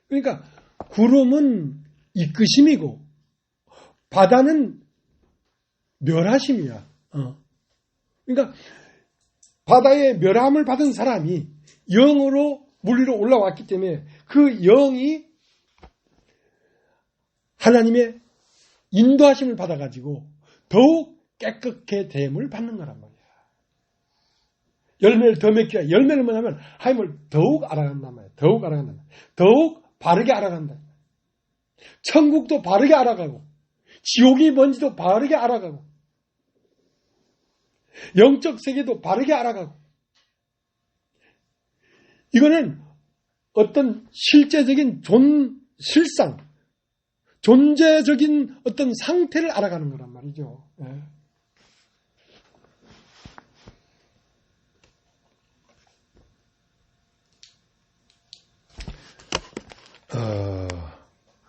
그러니까 구름은 이끄심이고 바다는 멸하심이야. 그러니까 바다의 멸함을 받은 사람이 영으로 물 위로 올라왔기 때문에 그 영이 하나님의 인도하심을 받아가지고 더욱 깨끗게 됨을 받는 거란 말이야. 열매를 더 맺기야. 열매는 뭐냐면 하나님을 더욱 알아간단 말이야. 더욱 바르게 알아간다. 천국도 바르게 알아가고 지옥이 뭔지도 바르게 알아가고 영적 세계도 바르게 알아가고 이거는 어떤 실제적인 실상, 존재적인 어떤 상태를 알아가는 거란 말이죠. 예.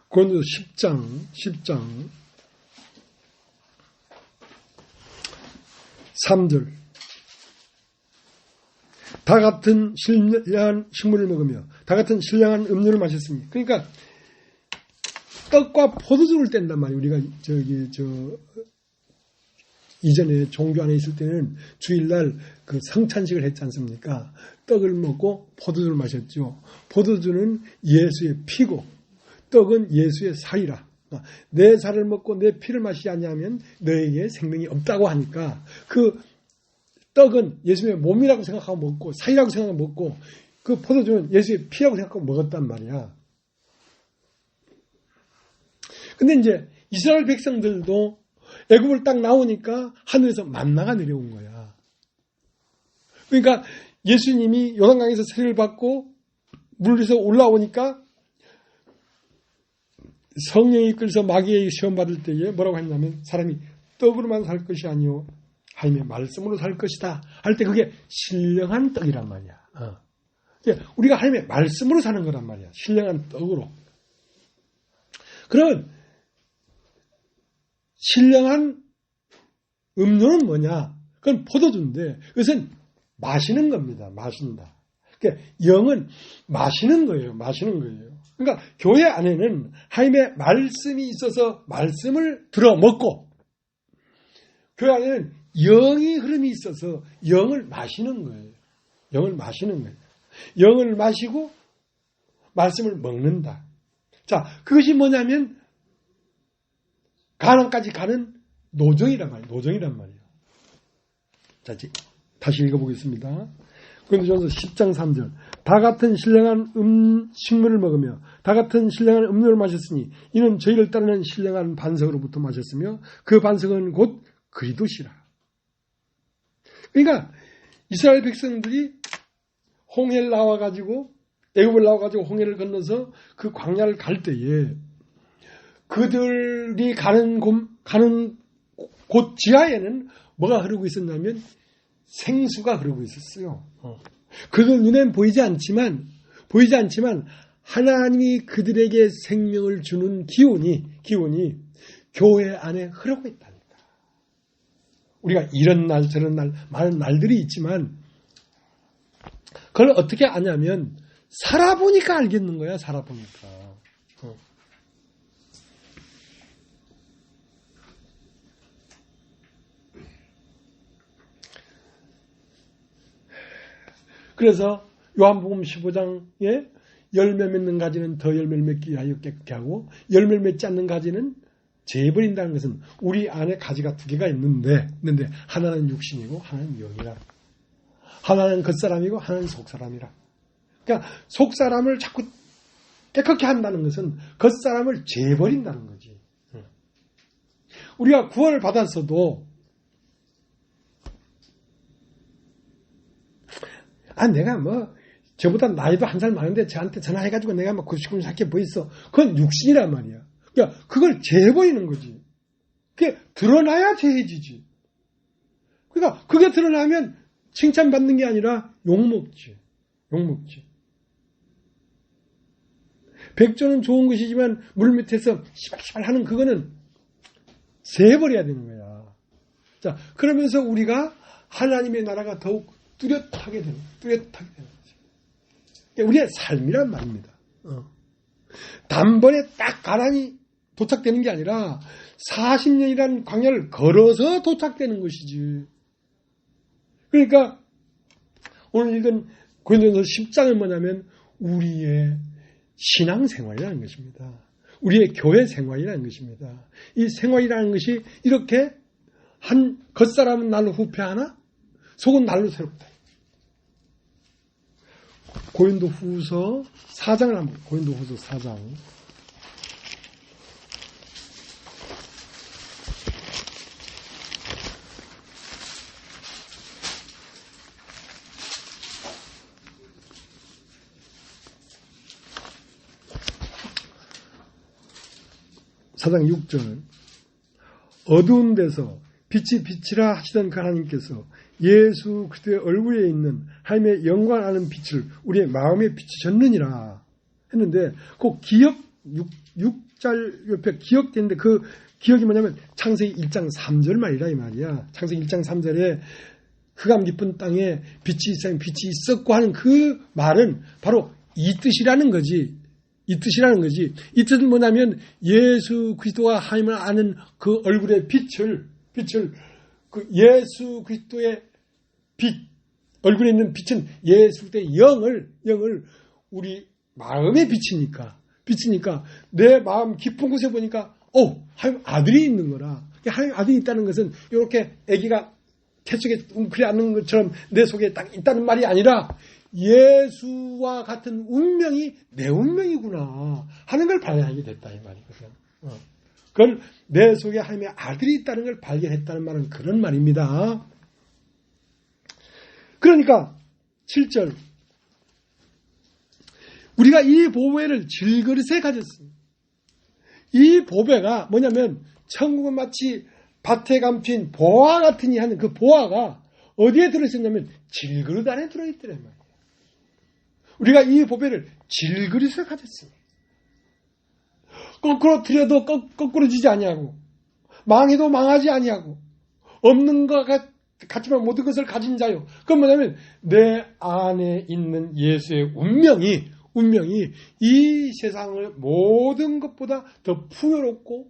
고린도 10장 3절. 다 같은 신령한 식물을 먹으며 다 같은 신령한 음료를 마셨으니. 그러니까 떡과 포도주를 뗀단 말이에요. 우리가 이전에 종교 안에 있을 때는 주일날 그 성찬식을 했지 않습니까? 떡을 먹고 포도주를 마셨죠. 포도주는 예수의 피고 떡은 예수의 살이라. 내 살을 먹고 내 피를 마시지 않냐면 너에게 생명이 없다고 하니까 그 떡은 예수의 몸이라고 생각하고 먹고 살이라고 생각하고 먹고 그 포도주는 예수의 피라고 생각하고 먹었단 말이야. 근데 이제 이스라엘 백성들도 애굽을 딱 나오니까 하늘에서 만나가 내려온 거야. 그러니까 예수님이 요단강에서 세례를 받고 물 위에서 올라오니까 성령이 이끌어서 마귀에게 시험 받을 때에 뭐라고 했냐면 사람이 떡으로만 살 것이 아니요 하나님의 말씀으로 살 것이다 할 때 그게 신령한 떡이란 말이야. 우리가 하나님의 말씀으로 사는 거란 말이야. 신령한 떡으로. 그러면 신령한 음료는 뭐냐? 그건 포도주인데 그것은 마시는 겁니다. 마신다. 그러니까 영은 마시는 거예요. 마시는 거예요. 그러니까 교회 안에는 하나님의 말씀이 있어서 말씀을 들어 먹고 교회 안에는 영이 흐름이 있어서 영을 마시는 거예요. 영을 마시는 거예요. 영을 마시고 말씀을 먹는다. 자, 그것이 뭐냐면 가나안까지 가는 노정이란 말이에요. 노정이란 말이에요. 자, 다시 읽어보겠습니다. 고린도전서 10장 3절. 다 같은 신령한 식물을 먹으며 다 같은 신령한 음료를 마셨으니 이는 저희를 따르는 신령한 반석으로부터 마셨으며 그 반석은 곧 그리스도시라. 그러니까 이스라엘 백성들이 홍해를 나와가지고 애굽을 나와가지고 홍해를 건너서 그 광야를 갈 때에 그들이 가는 곳 지하에는 뭐가 흐르고 있었냐면 생수가 흐르고 있었어요. 그들 눈엔 보이지 않지만 하나님이 그들에게 생명을 주는 기운이 교회 안에 흐르고 있다니까. 우리가 이런 날 저런 날 많은 날들이 있지만 그걸 어떻게 아냐면 살아보니까 알겠는 거야. 살아보니까. 그래서 요한복음 15장에 열매 맺는 가지는 더 열매를 맺기 위하여 깨끗게 하고 열매를 맺지 않는 가지는 제버린다는 것은 우리 안에 가지가 두 개가 있는데 하나는 육신이고 하나는 영이라. 하나는 겉사람이고 하나는 속사람이라. 그러니까 속사람을 자꾸 깨끗게 한다는 것은 겉사람을 재버린다는 거지. 우리가 구원을 받았어도 내가 저보다 나이도 한 살 많은데 저한테 전화해가지고 내가 99년 살게 뭐 있어. 그건 육신이란 말이야. 그러니까 그걸 재보이는 거지. 그게 드러나야 재해지지. 그러니까 그게 드러나면 칭찬받는 게 아니라 욕먹지. 백조는 좋은 것이지만 물 밑에서 시발시발 하는 그거는 재버려야 되는 거야. 자, 그러면서 우리가 하나님의 나라가 더욱 뚜렷하게 되는 거지. 우리의 삶이란 말입니다. 단번에 딱 가난이 도착되는 게 아니라 40년이라는 광야를 걸어서 도착되는 것이지. 그러니까 오늘 읽은 고린도전서 10장은 뭐냐면 우리의 신앙생활이라는 것입니다. 우리의 교회 생활이라는 것입니다. 이 생활이라는 것이 이렇게 한 겉사람은 날로 후패하나 속은 날로 새롭다. 고린도후서 4장을 한번 고린도후서 4장. 4장 6절 어두운 데서 빛이 빛이라 하시던 그 하나님께서 예수 그리스도의 얼굴에 있는 하나님의 영광 아는 빛을 우리의 마음에 비추셨느니라 했는데 그 기억 6절 옆에 기억되는데 그 기억이 뭐냐면 창세기 1장 3절 말이라 이 말이야. 창세기 1장 3절에 흑암 깊은 땅에 빛이 있었고 하는 그 말은 바로 이 뜻이라는 거지. 이 뜻은 뭐냐면 예수 그리스도가 하나님을 아는 그 얼굴의 빛을 그 예수 그리스도의 빛, 얼굴에 있는 빛은 예수 그리스도의 영을 우리 마음에 비치니까 내 마음 깊은 곳에 보니까 하나님 아들이 있는 거라. 하나님 아들이 있다는 것은 이렇게 아기가 태 속에 웅크려 앉는 것처럼 내 속에 딱 있다는 말이 아니라 예수와 같은 운명이 내 운명이구나 하는 걸 발견하게 됐다 이 말이거든. 그걸 내 속에 하나님의 아들이 있다는 걸 발견했다는 말은 그런 말입니다. 그러니까 7절 우리가 이 보배를 질그릇에 가졌습니다. 이 보배가 뭐냐면 천국은 마치 밭에 감춘 보화 같으니 하는 그 보화가 어디에 들어있었냐면 질그릇 안에 들어있더란 말이에요. 우리가 이 보배를 질그릇에 가졌습니다. 거꾸로 들여도 거꾸로 지지 아니하고 망해도 망하지 아니하고 없는 것 같지만 모든 것을 가진 자요. 그건 뭐냐면 내 안에 있는 예수의 운명이 이 세상을 모든 것보다 더 풍요롭고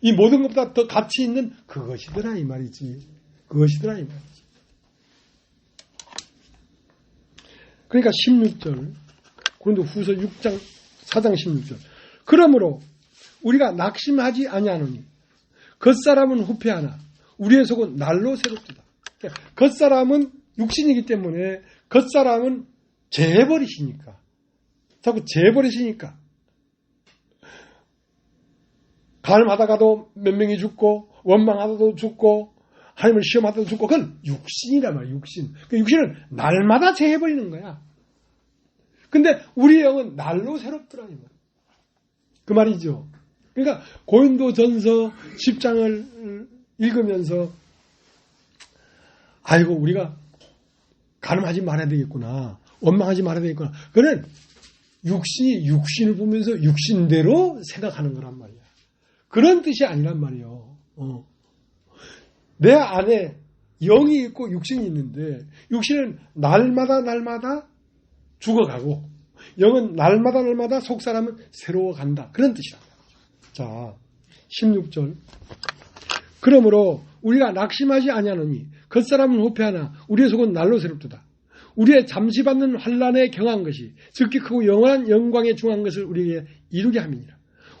이 모든 것보다 더 가치 있는 그것이더라 이 말이지. 그러니까 16절 고린도후서 4장 16절 그러므로 우리가 낙심하지 아니하노니 겉사람은 후패하나 우리의 속은 날로 새롭도다. 겉사람은 육신이기 때문에 겉사람은 재버리시니까 자꾸 재버리시니까 가늠하다가도 몇 명이 죽고 원망하다도 죽고 하나님을 시험하다도 죽고 그건 육신이란 말이야. 육신. 그 육신은 날마다 재해버리는 거야. 근데 우리 영은 날로 새롭더라 이 말. 그 말이죠. 그러니까 고린도전서 10장을 읽으면서 아이고 우리가 가늠하지 말아야 되겠구나. 원망하지 말아야 되겠구나. 그는 육신이 육신을 보면서 육신대로 생각하는 거란 말이야. 그런 뜻이 아니란 말이에요. 내 안에 영이 있고 육신이 있는데 육신은 날마다 죽어가고 영은 날마다 속사람은 새로워간다. 그런 뜻이다. 자, 16절 그러므로 우리가 낙심하지 아니하노니 겉사람은 후패하나 우리의 속은 날로 새롭도다. 우리의 잠시 받는 환난에 경한 것이 즉기 크고 영원한 영광에 중한 것을 우리에게 이루게 함이니라.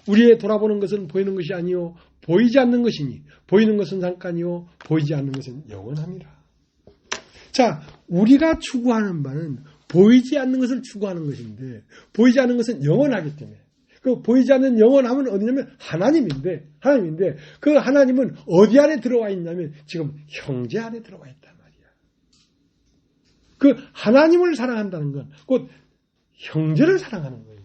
우리의 돌아보는 것은 보이는 것이 아니요 보이지 않는 것이니 보이는 것은 잠깐이요 보이지 않는 것은 영원함이라. 자, 우리가 추구하는 바는 보이지 않는 것을 추구하는 것인데 보이지 않는 것은 영원하기 때문에 그 보이지 않는 영원함은 어디냐면 하나님인데 그 하나님은 어디 안에 들어와 있냐면 지금 형제 안에 들어와 있단 말이야. 그 하나님을 사랑한다는 건 곧 형제를 사랑하는 거예요.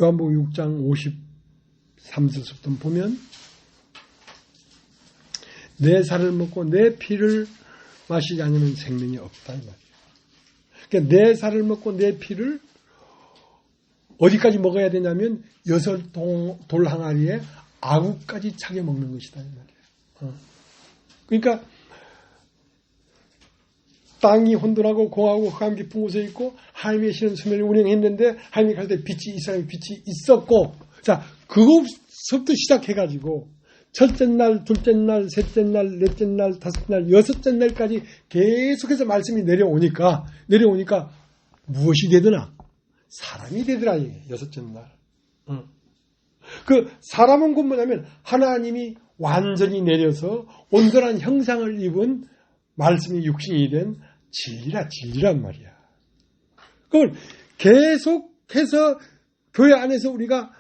요한복음 6장 53절부터 보면 내 살을 먹고 내 피를 마시지 않으면 생명이 없다 이 말이에요. 그러니까 내 살을 먹고 내 피를 어디까지 먹어야 되냐면 6돌 항아리에 아구까지 차게 먹는 것이다 이 말이에요. 그러니까 땅이 혼돈하고 공하고 흑암 깊은 곳에 있고 하나님의 신은 수면을 운행했는데 하나님이 갈 때 빛이 이 사람의 빛이 있었고 자 그것부터 시작해가지고 첫째 날, 둘째 날, 셋째 날, 넷째 날, 다섯째 날, 여섯째 날까지 계속해서 말씀이 내려오니까 무엇이 되더나 사람이 되더라 여섯째 날. 그 사람은 곧 뭐냐면 하나님이 완전히 내려서 온전한 형상을 입은 말씀이 육신이 된 진리란 말이야. 그걸 계속해서 교회 안에서 우리가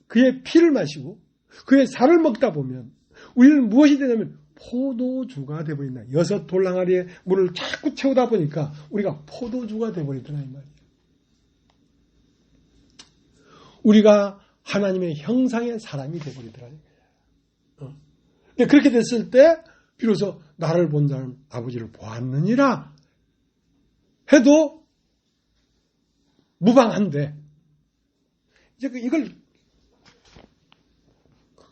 그의 피를 마시고 그의 살을 먹다 보면 우리는 무엇이 되냐면 포도주가 되어버린다. 6 돌랑아리에 물을 자꾸 채우다 보니까 우리가 포도주가 되어버리더라 이 말이에요. 우리가 하나님의 형상의 사람이 되어버리더라. 그렇게 됐을 때 비로소 나를 본 자는 아버지를 보았느니라 해도 무방한데 이제 이걸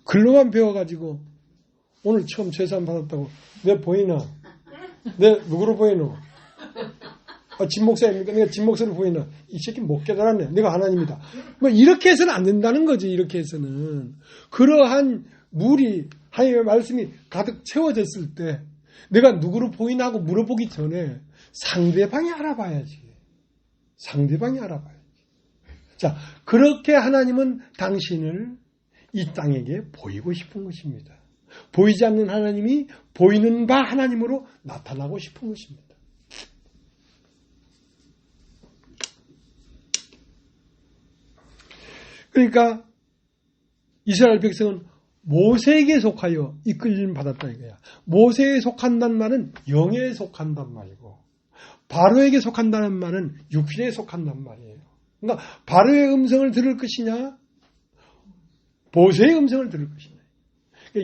글로만 배워가지고 오늘 처음 제사함 받았다고 내 보이나? 내 누구로 보이노? 진 목사입니까? 내가 진 목사로 보이나? 이 새끼 못 깨달았네. 내가 하나님이다. 뭐 이렇게 해서는 안 된다는 거지. 이렇게 해서는 그러한 물이 하나님의 말씀이 가득 채워졌을 때 내가 누구로 보이나 하고 물어보기 전에 상대방이 알아봐야지. 상대방이 알아봐야지. 자, 그렇게 하나님은 당신을 이 땅에게 보이고 싶은 것입니다. 보이지 않는 하나님이 보이는 바 하나님으로 나타나고 싶은 것입니다. 그러니까 이스라엘 백성은 모세에게 속하여 이끌림 받았다 이거야. 모세에 속한다는 말은 영에 속한단 말이고 바로에게 속한다는 말은 육신에 속한단 말이에요. 그러니까 바로의 음성을 들을 것이냐 모세의 음성을 들을 것이냐.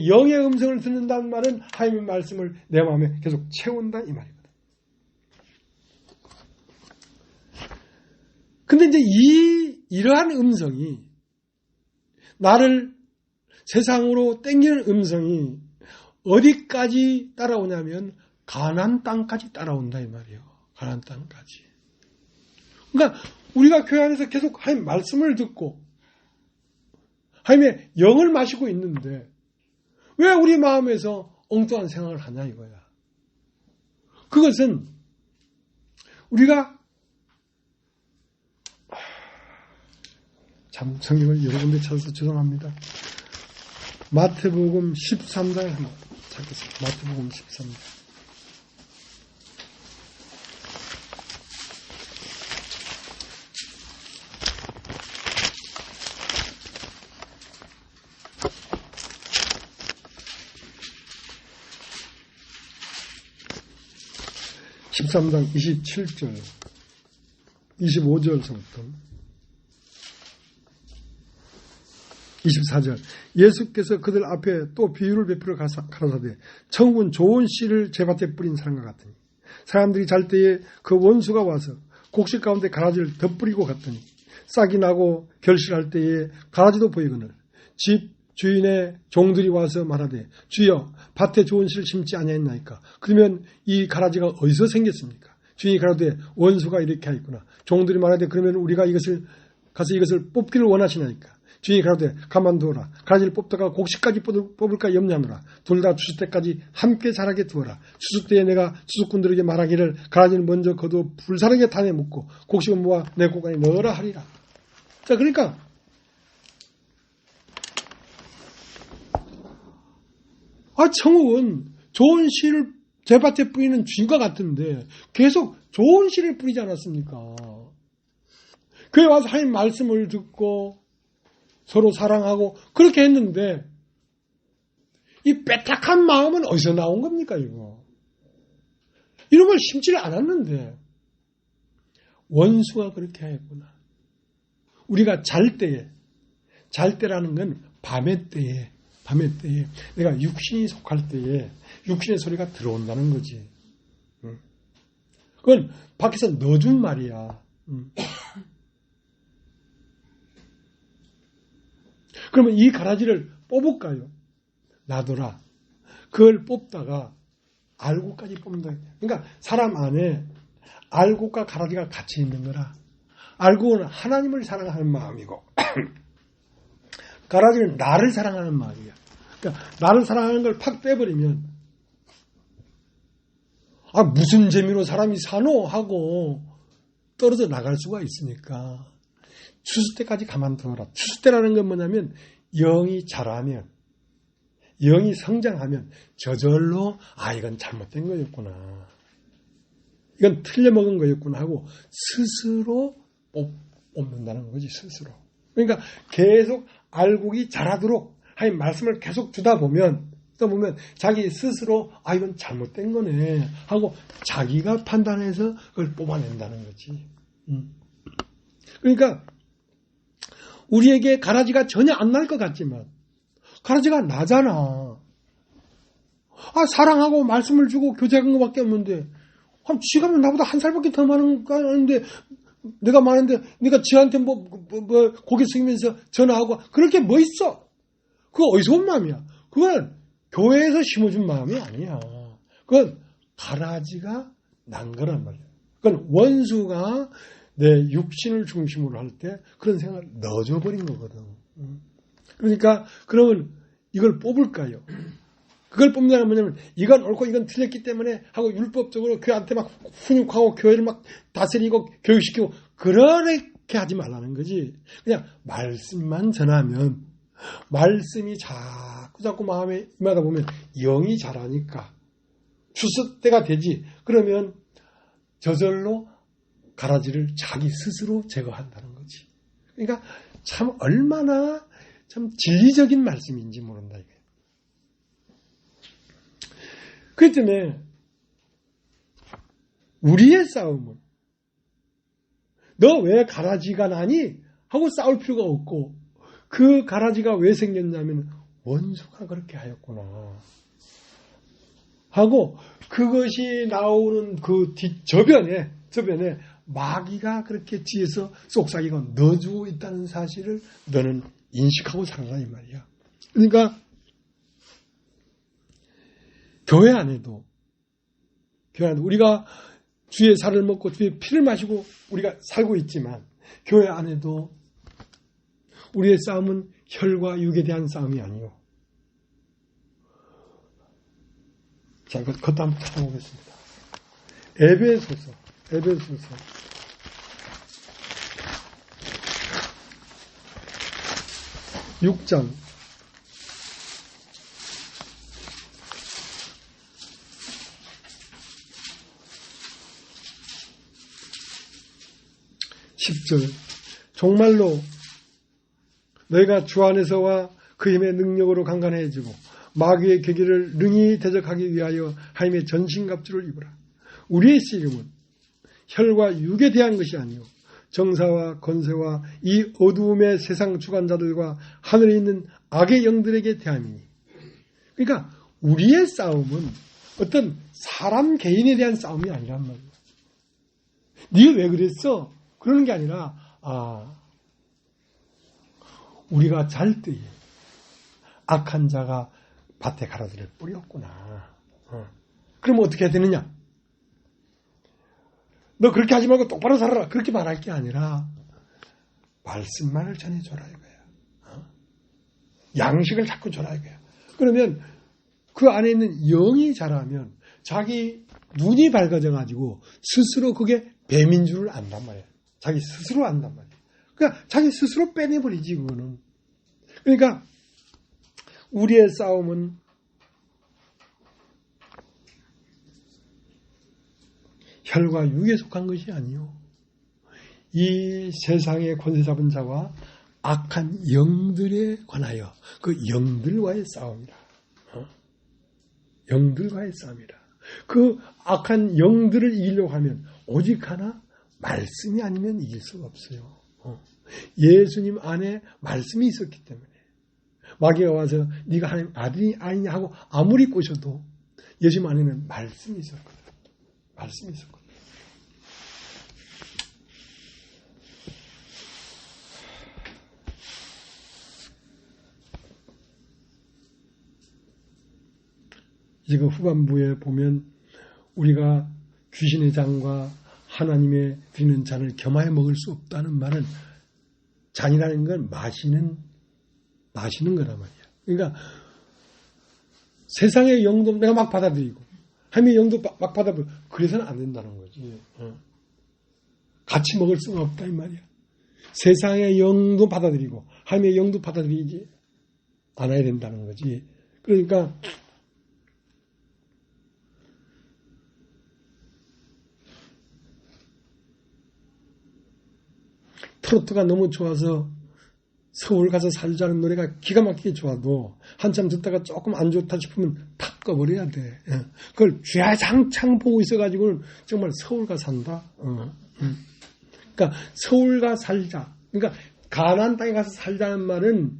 영의 음성을 듣는다는 말은 하나님의 말씀을 내 마음에 계속 채운다 이 말이거든. 근데 이제 이러한 음성이 나를 세상으로 땡기는 음성이 어디까지 따라오냐면 가나안 땅까지 따라온다 이 말이에요. 가나안 땅까지. 그러니까 우리가 교회 안에서 계속 하나님 말씀을 듣고 하나님의 영을 마시고 있는데 왜 우리 마음에서 엉뚱한 생각을 하냐 이거야. 그것은 우리가 참 성경을 여러 군데 찾아서 죄송합니다. 마태복음 13장에 한번 찾겠습니다. 마태복음 13장. (13장) 27절 25절서부터 24절 예수께서 그들 앞에 또 비유를 베풀어 가라사대 천국은 좋은 씨를 제밭에 뿌린 사람과 같으니 사람들이 잘 때에 그 원수가 와서 곡식 가운데 가라지를 덧뿌리고 갔더니 싹이 나고 결실할 때에 가라지도 보이거늘 집 주인의 종들이 와서 말하되 주여 밭에 좋은 씨를 심지 아니하였나이까. 그러면 이 가라지가 어디서 생겼습니까? 주인이 가라되 원수가 이렇게 하였구나. 종들이 말하되 그러면 우리가 가서 이것을 뽑기를 원하시나이까. 주인이 가라되 가만두어라. 가라지를 뽑다가 곡식까지 뽑을까 염려하노라. 둘 다 추수 때까지 함께 자라게 두어라. 추수 때에 내가 추수꾼들에게 말하기를 가라지는 먼저 거두어 불사르게 단에 묻고 곡식은 모아 내 곳간에 넣어라 하리라. 자, 그러니까 천국은 좋은 씨를 제밭에 뿌리는 쥐가 같은데 계속 좋은 씨를 뿌리지 않았습니까? 그에 와서 하나님 말씀을 듣고 서로 사랑하고 그렇게 했는데 이 빼딱한 마음은 어디서 나온 겁니까 이거? 이런 걸 심지를 않았는데 원수가 그렇게 했구나. 우리가 잘 때라는 건 밤의 때에 내가 육신이 속할 때에 육신의 소리가 들어온다는 거지. 그건 밖에서 넣어준 말이야. 그러면 이 가라지를 뽑을까요? 놔둬라. 그걸 뽑다가 알곡까지 뽑는다. 그러니까 사람 안에 알곡과 가라지가 같이 있는 거라. 알곡은 하나님을 사랑하는 마음이고 가라지는 나를 사랑하는 마음이야. 그러니까 나를 사랑하는 걸 팍 빼버리면 무슨 재미로 사람이 사노 하고 떨어져 나갈 수가 있으니까 추수 때까지 가만두어라. 추수 때라는 건 뭐냐면 영이 자라면 영이 성장하면 저절로 이건 잘못된 거였구나. 이건 틀려먹은 거였구나 하고 스스로 뽑는다는 거지, 스스로. 그러니까 계속 알곡이 자라도록 하나님 말씀을 계속 듣다 보면 자기 스스로 이건 잘못된 거네 하고 자기가 판단해서 그걸 뽑아낸다는 거지. 그러니까 우리에게 가라지가 전혀 안 날 것 같지만 가라지가 나잖아. 사랑하고 말씀을 주고 교제한 것밖에 없는데 지가 나보다 한 살밖에 더 많은데 내가 많은데 네가 지한테 고개 숙이면서 전화하고 그럴 게 뭐 있어? 그거 어디서 온 마음이야? 그건 교회에서 심어준 마음이 아니야. 그건 가라지가 난 거란 말이야. 그건 원수가 내 육신을 중심으로 할 때 그런 생각을 넣어줘버린 거거든. 그러니까 그러면 이걸 뽑을까요? 그걸 뽑는다는 뭐냐면 이건 옳고 이건 틀렸기 때문에 하고 율법적으로 교회한테 막 훈육하고 교회를 막 다스리고 교육시키고 그렇게 하지 말라는 거지. 그냥 말씀만 전하면 말씀이 자꾸 마음에 임하다 보면 영이 자라니까 추수때가 되지. 그러면 저절로 가라지를 자기 스스로 제거한다는 거지. 그러니까 참 얼마나 참 진리적인 말씀인지 모른다 이거예요. 그렇기 때문에 우리의 싸움은 너 왜 가라지가 나니? 하고 싸울 필요가 없고 그 가라지가 왜 생겼냐면 원수가 그렇게 하였구나 하고 그것이 나오는 그 저변에 마귀가 그렇게 뒤에서 속삭이고 넣어주고 있다는 사실을 너는 인식하고 살아라 이 말이야. 그러니까 교회 안에도 우리가 주의 살을 먹고 주의 피를 마시고 우리가 살고 있지만 교회 안에도 우리의 싸움은 혈과 육에 대한 싸움이 아니요. 자, 그것도 한번 찾아보겠습니다. 에베소서 6장 10절 정말로 너희가 주 안에서와 그 힘의 능력으로 강건해지고 마귀의 계기를 능히 대적하기 위하여 하나님의 전신갑주를 입으라. 우리의 씨름은 혈과 육에 대한 것이 아니요 정사와 권세와 이 어두움의 세상 주관자들과 하늘에 있는 악의 영들에게 대함이니. 그러니까 우리의 싸움은 어떤 사람 개인에 대한 싸움이 아니란 말이야. 네가 왜 그랬어? 그러는 게 아니라 우리가 잘 때에 악한 자가 밭에 가라지를 뿌렸구나. 그러면 어떻게 해야 되느냐? 너 그렇게 하지 말고 똑바로 살아라. 그렇게 말할 게 아니라 말씀만을 전해줘라 이거야. 양식을 자꾸 줘라 이거야. 그러면 그 안에 있는 영이 자라면 자기 눈이 밝아져가지고 스스로 그게 뱀인 줄을 안단 말이야. 자기 스스로 안단 말이야. 그러니까 자기 스스로 빼내버리지 그거는. 그러니까 우리의 싸움은 혈과 육에 속한 것이 아니요 이 세상의 권세 잡은 자와 악한 영들에 관하여 그 영들과의 싸움이라. 영들과의 싸움이라. 그 악한 영들을 이기려고 하면 오직 하나 말씀이 아니면 이길 수가 없어요. 예수님 안에 말씀이 있었기 때문에 마귀가 와서 네가 하나님 아들이 아니냐 하고 아무리 꼬셔도 예수님 안에는 말씀이 있었거든. 말씀이 있었거든. 지금 후반부에 보면 우리가 귀신의 장과 하나님의 드리는 잔을 겸하여 먹을 수 없다는 말은 잔이라는 건 마시는 거란 말이야. 그러니까 세상의 영도 내가 막 받아들이고 하나님의 영도 막 받아들이고 그래서는 안 된다는 거지. 같이 먹을 수가 없다 이 말이야. 세상의 영도 받아들이고 하나님의 영도 받아들이지 않아야 된다는 거지. 그러니까 트로트가 너무 좋아서 서울 가서 살자는 노래가 기가 막히게 좋아도 한참 듣다가 조금 안 좋다 싶으면 탁 꺼버려야 돼. 그걸 쥐야장창 보고 있어가지고는 정말 서울 가 산다. 그러니까 서울 가 살자. 그러니까 가나안 땅에 가서 살자는 말은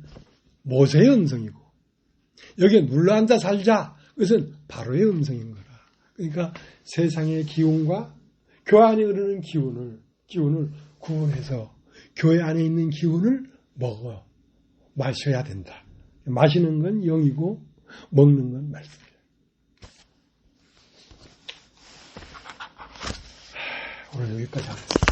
모세의 음성이고 여기에 눌러앉아 살자. 그것은 바로의 음성인 거라. 그러니까 세상의 기운과 교회 안에 흐르는 기운을 구분해서 교회 안에 있는 기운을 먹어 마셔야 된다. 마시는 건 영이고 먹는 건 말씀이에요. 오늘 여기까지 하겠습니다.